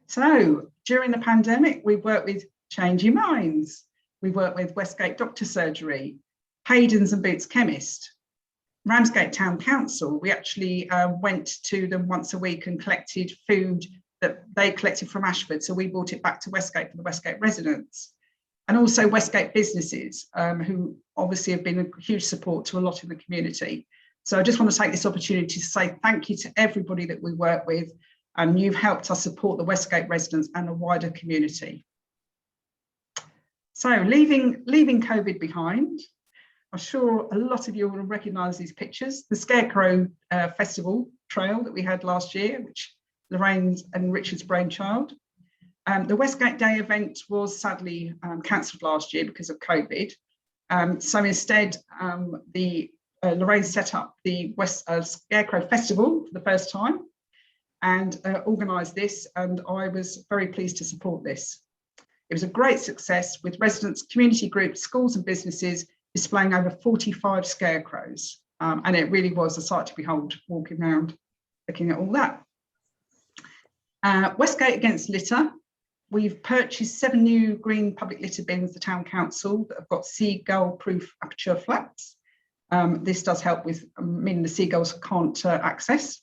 So during the pandemic, we worked with Changing Minds. We worked with Westgate Doctor Surgery, Hayden's and Boots Chemist, Ramsgate Town Council. We actually went to them once a week and collected food that they collected from Ashford. So we brought it back to Westgate for the Westgate residents. And also Westgate businesses who obviously have been a huge support to a lot in the community. So I just want to take this opportunity to say thank you to everybody that we work with, and you've helped us support the Westgate residents and the wider community. So leaving COVID behind, I'm sure a lot of you will recognise these pictures. The Scarecrow Festival Trail that we had last year, which Lorraine's and Richard's brainchild. The Westgate Day event was sadly cancelled last year because of COVID. So instead, Lorraine set up the Scarecrow Festival for the first time and organised this, and I was very pleased to support this. It was a great success with residents, community groups, schools and businesses displaying over 45 scarecrows. And it really was a sight to behold, walking around, looking at all that. Westgate Against Litter. We've purchased 7 new green public litter bins, the Town Council, that have got seagull-proof aperture flaps. This does help with meaning the seagulls can't access.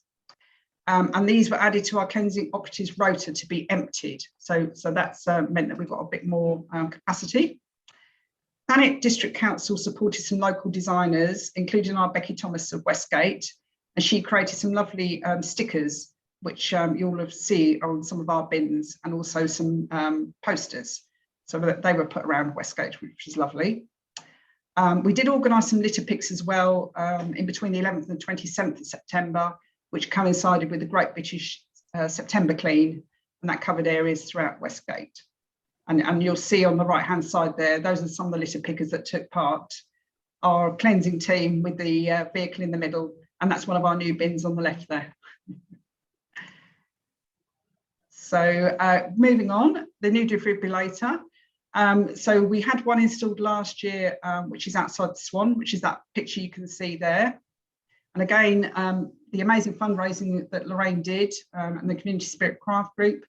And these were added to our cleansing operatives rota to be emptied. So that's meant that we've got a bit more capacity. Thanet District Council supported some local designers, including our Becky Thomas of Westgate, and she created some lovely stickers, which you'll have seen on some of our bins, and also some posters. So that they were put around Westgate, which is lovely. We did organise some litter picks as well in between the 11th and 27th of September, which coincided with the Great British September Clean, and that covered areas throughout Westgate. And you'll see on the right-hand side there, those are some of the litter pickers that took part. Our cleansing team with the vehicle in the middle, and that's one of our new bins on the left there. So moving on, the new defibrillator. So we had one installed last year, which is outside the Swan, which is that picture you can see there. And again, the amazing fundraising that Lorraine did and the Community Spirit Craft Group,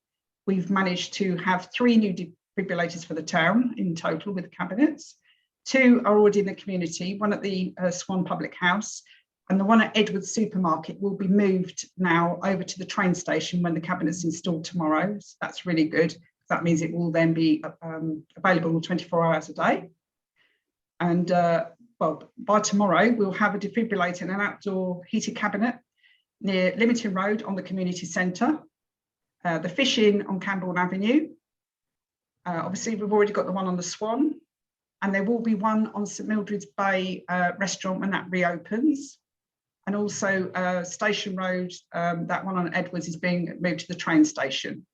we've managed to have 3 new defibrillators for the town in total with the cabinets. 2 are already in the community, one at the Swan Public House, and the one at Edwards Supermarket will be moved now over to the train station when the cabinet's installed tomorrow. So that's really good. That means it will then be available 24 hours a day. And well, by tomorrow, we'll have a defibrillator and an outdoor heated cabinet near Lymington Road on the community centre, the Fish Inn on Camborne Avenue. Obviously, we've already got the one on the Swan, and there will be one on St Mildred's Bay restaurant when that reopens. And also Station Road, that one on Edwards is being moved to the train station.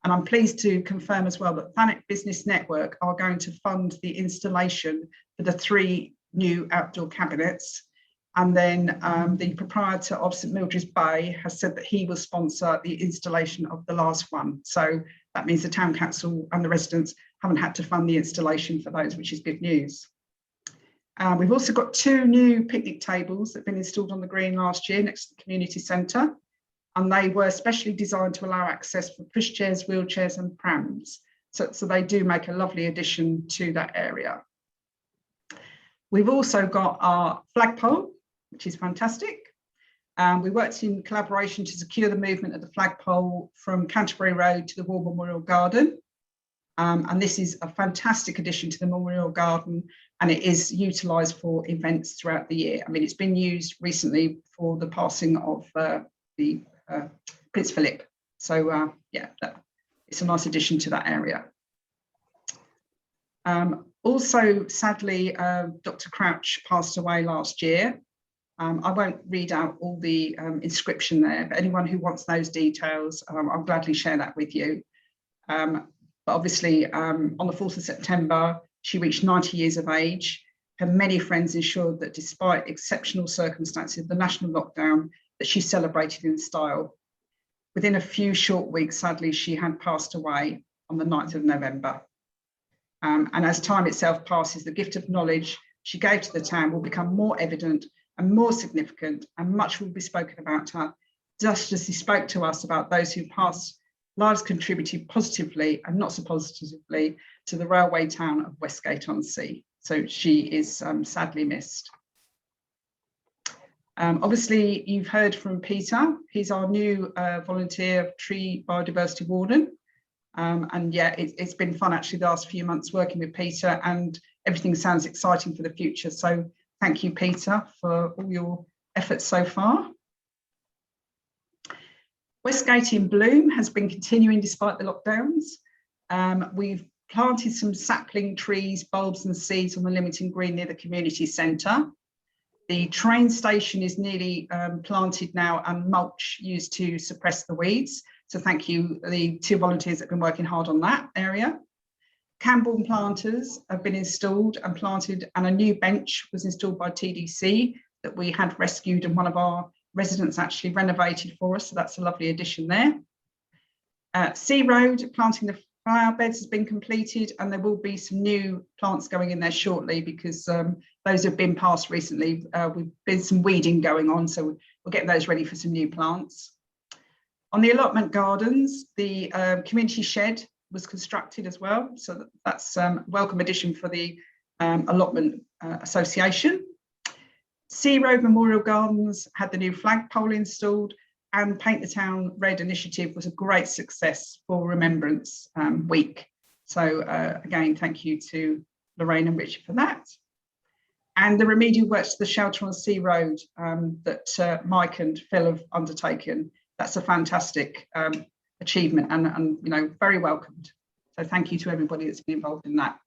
And I'm pleased to confirm as well that Thanet Business Network are going to fund the installation for the 3 new outdoor cabinets. And then the proprietor of St Mildred's Bay has said that he will sponsor the installation of the last one. So that means the town council and the residents haven't had to fund the installation for those, which is good news. We've also got 2 new picnic tables that have been installed on the green last year next to the community centre, and they were specially designed to allow access for pushchairs, wheelchairs and prams. So they do make a lovely addition to that area. We've also got our flagpole, which is fantastic. We worked in collaboration to secure the movement of the flagpole from Canterbury Road to the War Memorial Garden. And this is a fantastic addition to the Memorial Garden, and it is utilised for events throughout the year. I mean, it's been used recently for the passing of the Prince Philip. So yeah, it's a nice addition to that area. Also, sadly, Dr. Crouch passed away last year. I won't read out all the inscription there, but anyone who wants those details, I'll gladly share that with you. But obviously, on the 4th of September, she reached 90 years of age. Her many friends ensured that despite exceptional circumstances of the national lockdown, that she celebrated in style. Within a few short weeks, sadly, she had passed away on the 9th of November. And as time itself passes, the gift of knowledge she gave to the town will become more evident and more significant, and much will be spoken about her, just as she spoke to us about those who past lives contributed positively and not so positively to the railway town of Westgate-on-Sea. So she is sadly missed. Obviously, you've heard from Peter. He's our new volunteer tree biodiversity warden. And yeah, it's been fun actually the last few months working with Peter, and everything sounds exciting for the future. So thank you, Peter, for all your efforts so far. Westgate in Bloom has been continuing despite the lockdowns. We've planted some sapling trees, bulbs and seeds on the Lymington Green near the community centre. The train station is nearly planted now, and mulch used to suppress the weeds. So thank you, the 2 volunteers that have been working hard on that area. Camborne planters have been installed and planted, and a new bench was installed by TDC that we had rescued, and one of our residents actually renovated for us. So that's a lovely addition there. Sea Road, planting the flower beds has been completed, and there will be some new plants going in there shortly because those have been passed recently. We've been some weeding going on, so we're getting those ready for some new plants. On the allotment gardens, the community shed was constructed as well. So that's a welcome addition for the allotment association. Sea Road Memorial Gardens had the new flagpole installed, and Paint the Town Red initiative was a great success for Remembrance Week. So again, thank you to Lorraine and Richard for that. And the remedial works to the shelter on Sea Road that Mike and Phil have undertaken. That's a fantastic achievement, and you know, very welcomed. So thank you to everybody that's been involved in that.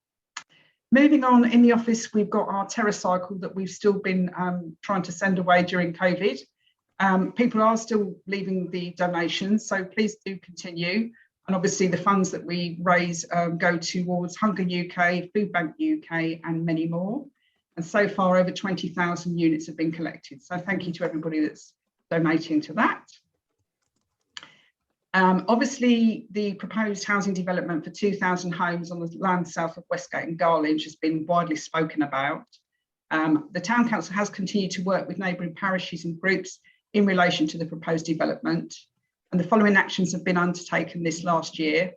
Moving on, in the office, we've got our TerraCycle that we've still been trying to send away during COVID. People are still leaving the donations, so please do continue. And obviously the funds that we raise go towards Hunger UK, Food Bank UK and many more. And so far over 20,000 units have been collected. So thank you to everybody that's donating to that. Obviously, the proposed housing development for 2,000 homes on the land south of Westgate and Garlinge has been widely spoken about. The Town Council has continued to work with neighbouring parishes and groups in relation to the proposed development, and the following actions have been undertaken this last year.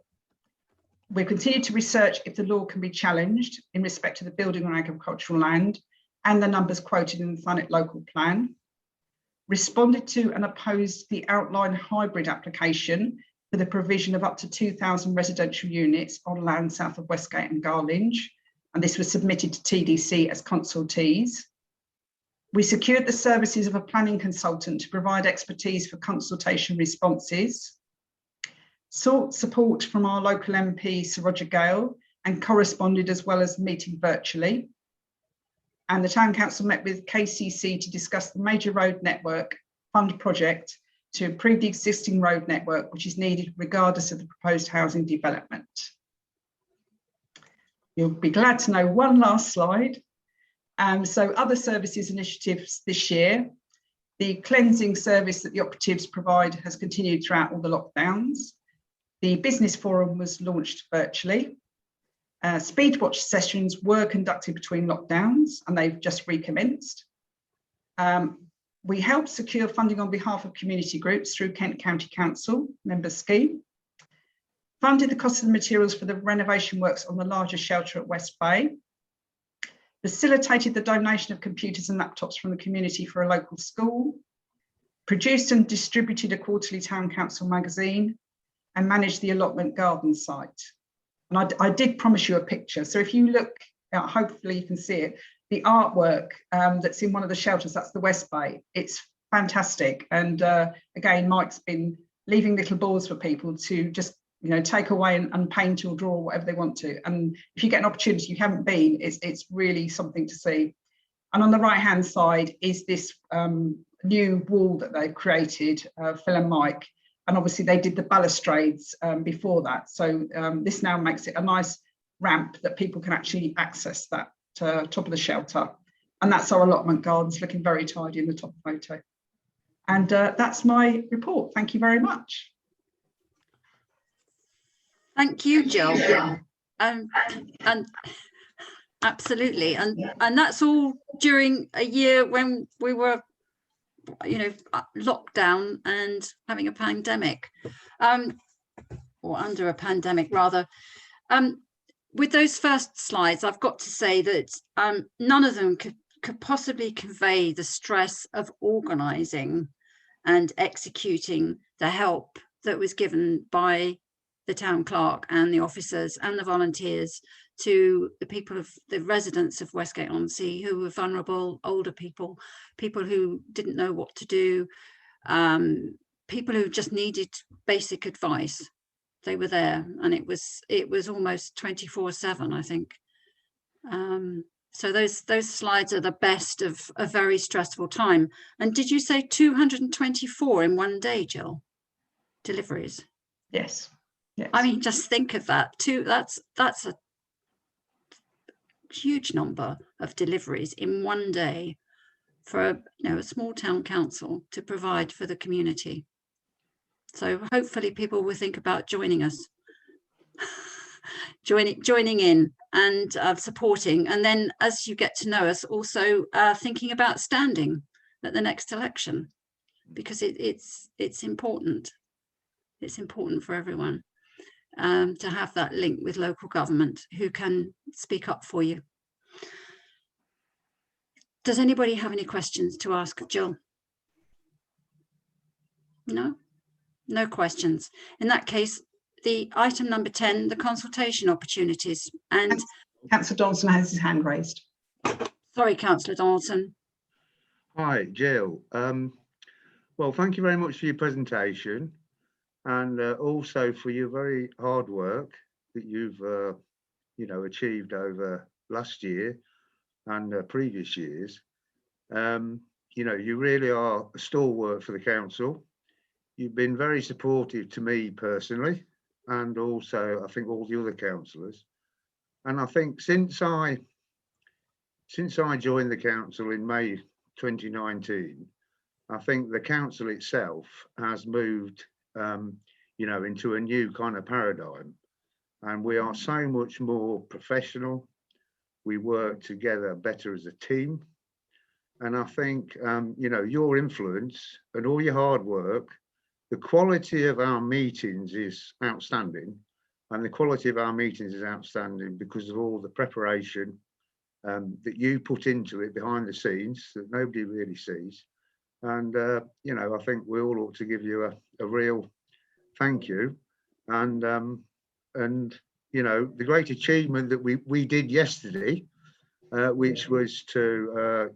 We've continued to research if the law can be challenged in respect to the building on agricultural land and the numbers quoted in the Thanet local plan. Responded to and opposed the outline hybrid application for the provision of up to 2,000 residential units on land south of Westgate and Garlinge, and this was submitted to TDC as consultees. We secured the services of a planning consultant to provide expertise for consultation responses, sought support from our local MP, Sir Roger Gale, and corresponded as well as meeting virtually. And the Town Council met with KCC to discuss the major road network fund project to improve the existing road network, which is needed regardless of the proposed housing development. You'll be glad to know one last slide. So other services initiatives this year, the cleansing service that the operatives provide has continued throughout all the lockdowns. The business forum was launched virtually. Speed watch sessions were conducted between lockdowns and they've just recommenced. We helped secure funding on behalf of community groups through Kent County Council members scheme. Funded the cost of the materials for the renovation works on the larger shelter at Westgate. Facilitated the donation of computers and laptops from the community for a local school. Produced and distributed a quarterly town council magazine and managed the allotment garden site. And I did promise you a picture. So if you look, hopefully you can see it, the artwork that's in one of the shelters, that's the Westgate. It's fantastic. And again, Mike's been leaving little boards for people to just, you know, take away and paint or draw whatever they want to. And if you get an opportunity, you haven't been, it's really something to see. And on the right hand side is this new wall that they've created, Phil and Mike. And obviously they did the balustrades before that. So this now makes it a nice ramp that people can actually access that top of the shelter. And that's our allotment gardens, looking very tidy in the top photo. And that's my report. Thank you very much. Thank you, Jill. And absolutely. And that's all during a year when we were, you know, lockdown and having a pandemic, or under a pandemic rather. With those first slides, I've got to say that none of them could possibly convey the stress of organising and executing the help that was given by the town clerk and the officers and the volunteers to the people of the residents of Westgate-on-Sea who were vulnerable, older people, people who didn't know what to do, people who just needed basic advice. They were there, and it was almost 24/7, I think. So those slides are the best of a very stressful time. And did you say 224 in one day, Jill? Deliveries? Yes. Yes. I mean, just think of that. That's a huge number of deliveries in one day for a small town council to provide for the community. So hopefully people will think about joining us, joining in and supporting. And then as you get to know us, also thinking about standing at the next election, because it's important. It's important for everyone to have that link with local government who can speak up for you. Does anybody have any questions to ask Jill? No? No questions. In that case, the item number 10, the consultation opportunities. And Councillor Donaldson has his hand raised. Sorry, Councillor Donaldson. Hi, Jill. Well, thank you very much for your presentation, and also for your very hard work that you've achieved over last year and previous years. You really are a stalwart for the council. You've been very supportive to me personally, and also I think all the other councillors. And I think since I joined the council in May 2019, I think the council itself has moved, into a new kind of paradigm, and we are so much more professional. We work together better as a team, and I think your influence and all your hard work. The quality of our meetings is outstanding, and the quality of our meetings is outstanding because of all the preparation that you put into it behind the scenes that nobody really sees. And I think we all ought to give you a real thank you. And the great achievement that we did yesterday, which was to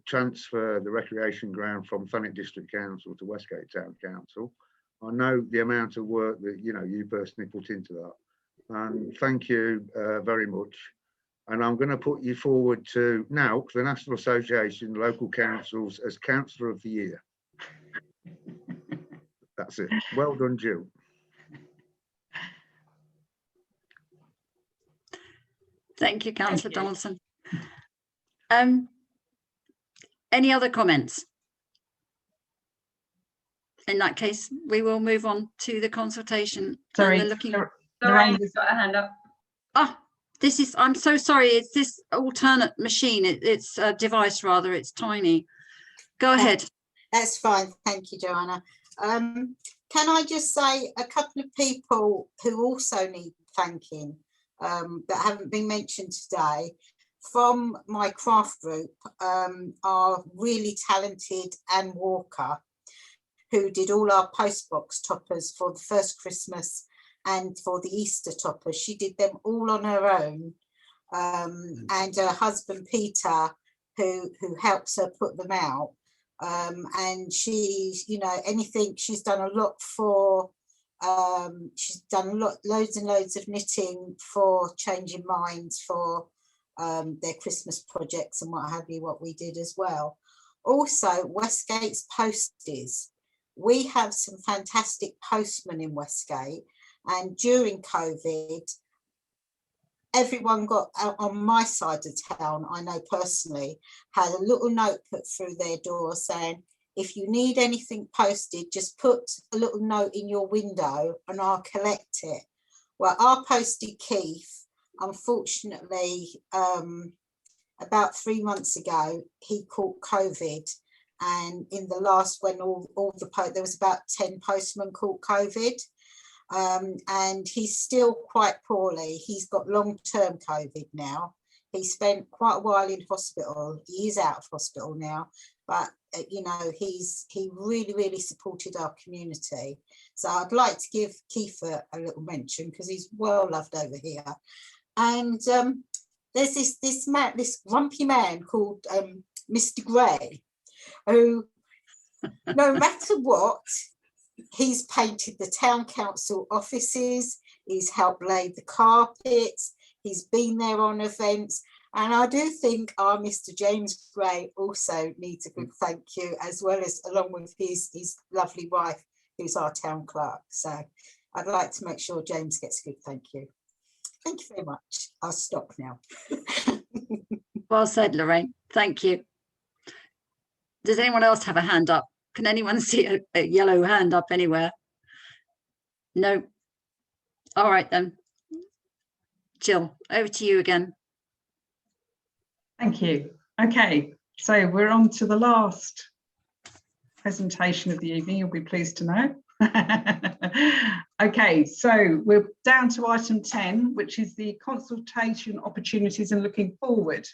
transfer the recreation ground from Thanet District Council to Westgate Town Council. I know the amount of work that you personally put into that, and thank you very much. And I'm going to put you forward to NALC, the National Association of Local Councils, as Councillor of the Year. That's it. Well done, Jill. Thank you, Councillor Donaldson. Any other comments? In that case, we will move on to the consultation. Sorry, and looking. Lorraine's got a hand up. Ah, this is, I'm so sorry, it's this alternate machine. It's a device rather, it's tiny. Go ahead. That's fine. Thank you, Joanna. Can I just say a couple of people who also need thanking that haven't been mentioned today from my craft group are really talented Anne Walker, who did all our postbox toppers for the first Christmas and for the Easter toppers. She did them all on her own. And her husband, Peter, who helps her put them out. And she's, you know, anything, she's done a lot for, she's done loads and loads of knitting for Changing Minds, for their Christmas projects and what have you, what we did as well. Also, Westgate's posties. We have some fantastic postmen in Westgate, and during COVID, everyone got out on my side of town, I know personally, had a little note put through their door saying, if you need anything posted, just put a little note in your window and I'll collect it. Well, our postie Keith, unfortunately, about 3 months ago, he caught COVID. And in the last, when there was about 10 postmen caught COVID. And he's still quite poorly. He's got long-term COVID now. He spent quite a while in hospital. He is out of hospital now, but you know, he really, really supported our community. So I'd like to give Keith a little mention because he's well loved over here. And there's this grumpy man called Mr. Gray, who, no matter what, he's painted the town council offices, he's helped lay the carpets, he's been there on events. And I do think our Mr. James Gray also needs a good thank you, as well as along with his lovely wife, who's our town clerk. So I'd like to make sure James gets a good thank you. Thank you very much. I'll stop now. Well said, Lorraine. Thank you. Does anyone else have a hand up? Can anyone see a yellow hand up anywhere? No. All right then. Jill, over to you again. Thank you. Okay, so we're on to the last presentation of the evening, you'll be pleased to know. Okay, so we're down to item 10, which is the consultation opportunities and looking forward.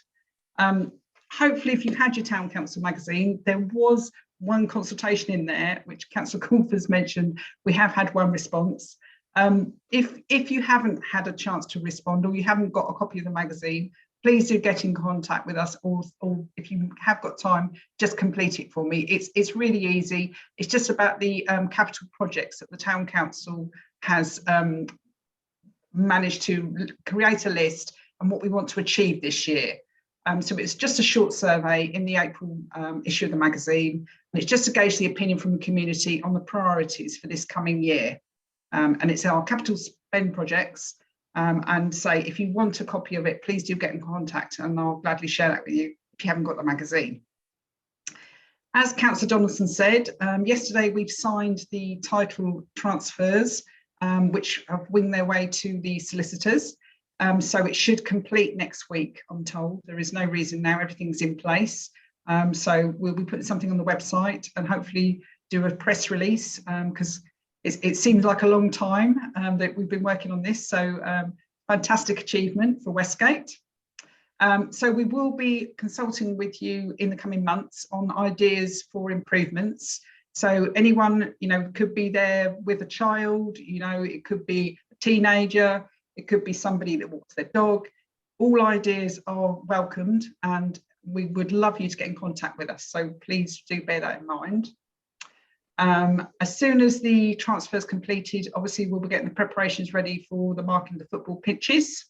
Hopefully, if you've had your Town Council magazine, there was one consultation in there, which Councillor Corfers mentioned. We have had one response. If you haven't had a chance to respond, or you haven't got a copy of the magazine, please do get in contact with us, or if you have got time, just complete it for me. It's really easy. It's just about the capital projects that the Town Council has managed to create a list and what we want to achieve this year. So it's just a short survey in the April issue of the magazine, and it's just to gauge the opinion from the community on the priorities for this coming year. And it's our capital spend projects. And say, if you want a copy of it, please do get in contact and I'll gladly share that with you if you haven't got the magazine. As Councillor Donaldson said, yesterday we've signed the title transfers, which have winged their way to the solicitors. So it should complete next week, I'm told. There is no reason now, everything's in place. So we'll be putting something on the website and hopefully do a press release, because it seems like a long time that we've been working on this. So fantastic achievement for Westgate. So we will be consulting with you in the coming months on ideas for improvements. So anyone, you know, could be there with a child, you know, it could be a teenager, it could be somebody that walks their dog. All ideas are welcomed and we would love you to get in contact with us. So please do bear that in mind. As soon as the transfer is completed, obviously we'll be getting the preparations ready for the marking the football pitches.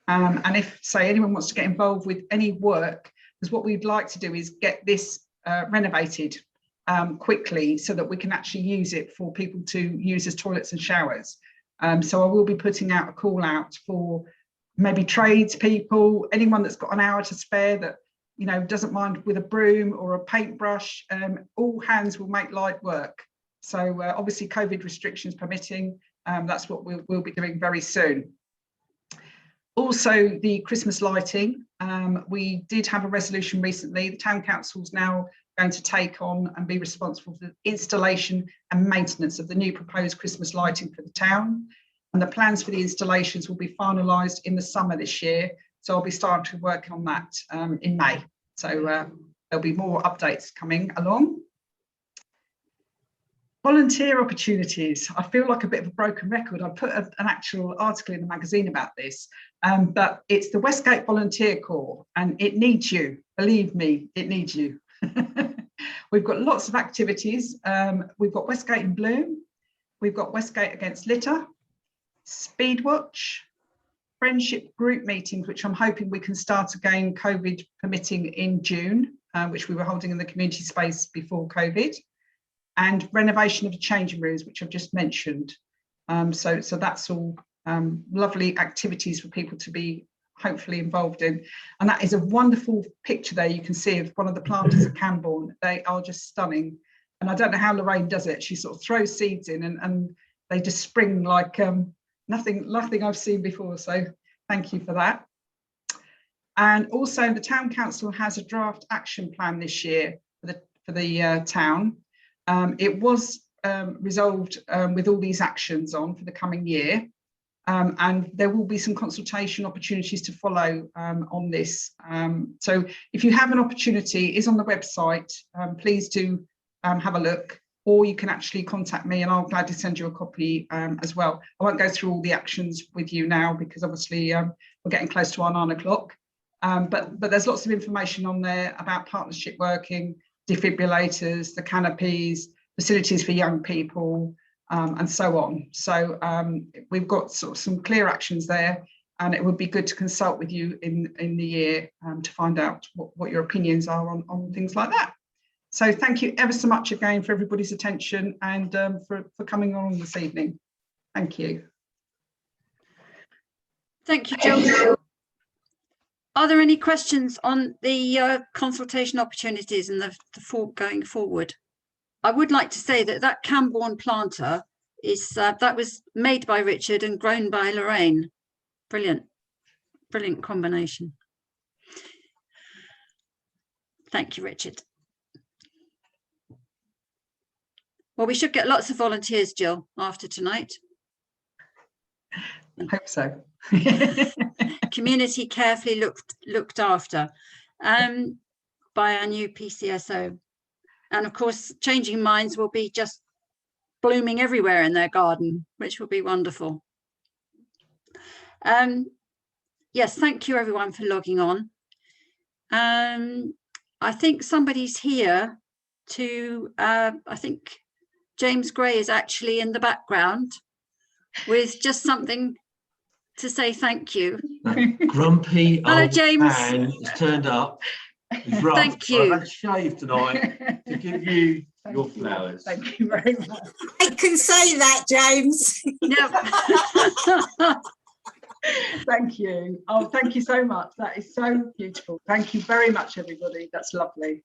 And if, say, anyone wants to get involved with any work, because what we'd like to do is get this renovated quickly so that we can actually use it for people to use as toilets and showers. So I will be putting out a call out for maybe tradespeople, anyone that's got an hour to spare that you know, doesn't mind with a broom or a paintbrush, all hands will make light work. So obviously COVID restrictions permitting, that's what we'll be doing very soon. Also, the Christmas lighting, we did have a resolution recently. The Town Council's now going to take on and be responsible for the installation and maintenance of the new proposed Christmas lighting for the town. And the plans for the installations will be finalised in the summer this year. So I'll be starting to work on that in May. So there'll be more updates coming along. Volunteer opportunities. I feel like a bit of a broken record. I put an actual article in the magazine about this, but it's the Westgate Volunteer Corps and it needs you. Believe me, it needs you. We've got lots of activities. We've got Westgate in Bloom. We've got Westgate Against Litter, Speed Watch, friendship group meetings, which I'm hoping we can start again, COVID permitting, in June, which we were holding in the community space before COVID. And renovation of the changing rooms, which I've just mentioned. So that's all lovely activities for people to be hopefully involved in. And that is a wonderful picture there you can see of one of the planters at Camborne. They are just stunning. And I don't know how Lorraine does it. She sort of throws seeds in and they just spring like nothing I've seen before. So thank you for that. And also the Town Council has a draft action plan this year for the town. It was resolved with all these actions on for the coming year, and there will be some consultation opportunities to follow on this. So if you have an opportunity, it is on the website, please do have a look, or you can actually contact me and I'll gladly send you a copy as well. I won't go through all the actions with you now because obviously we're getting close to our 9 o'clock, but there's lots of information on there about partnership working, defibrillators, the canopies, facilities for young people, and so on. So we've got sort of some clear actions there, and it would be good to consult with you in the year to find out what your opinions are on things like that. So thank you ever so much again for everybody's attention and for coming on this evening. Thank you. Thank you, Jill. Are there any questions on the consultation opportunities and the going forward? I would like to say that Camborne planter is that was made by Richard and grown by Lorraine. Brilliant, brilliant combination. Thank you, Richard. Well, we should get lots of volunteers, Jill, after tonight. I hope so. Community carefully looked after by our new PCSO. And of course, Changing Minds will be just blooming everywhere in their garden, which will be wonderful. Yes, thank you everyone for logging on. I think somebody's here to, I think James Gray is actually in the background with just something to say thank you. That grumpy Hello, old James. man has turned up. He's rough. Thank you. I've had shaved tonight to give you your flowers. Thank you very much. I can say that, James. Yeah. Thank you. Oh, thank you so much. That is so beautiful. Thank you very much, everybody. That's lovely.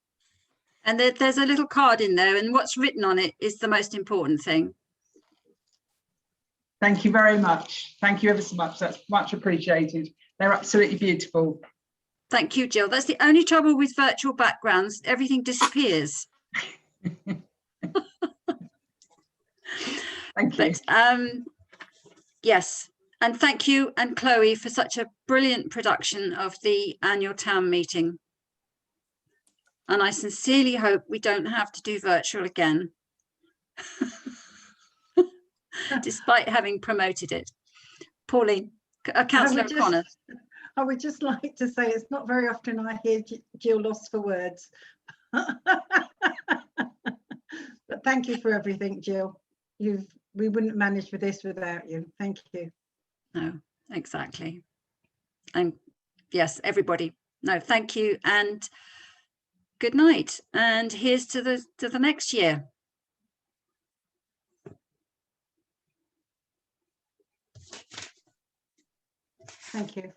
And there's a little card in there, and what's written on it is the most important thing. Thank you very much. Thank you ever so much. That's much appreciated. They're absolutely beautiful. Thank you, Jill. That's the only trouble with virtual backgrounds. Everything disappears. Thank you. But, yes, and thank you and Chloe for such a brilliant production of the annual town meeting. And I sincerely hope we don't have to do virtual again, despite having promoted it. Pauline, Councillor O'Connor. I would just like to say it's not very often I hear Jill lost for words. But thank you for everything, Jill. We wouldn't manage with this without you. Thank you. No, exactly. And yes, everybody. No, thank you and good night. And here's to the next year. Thank you.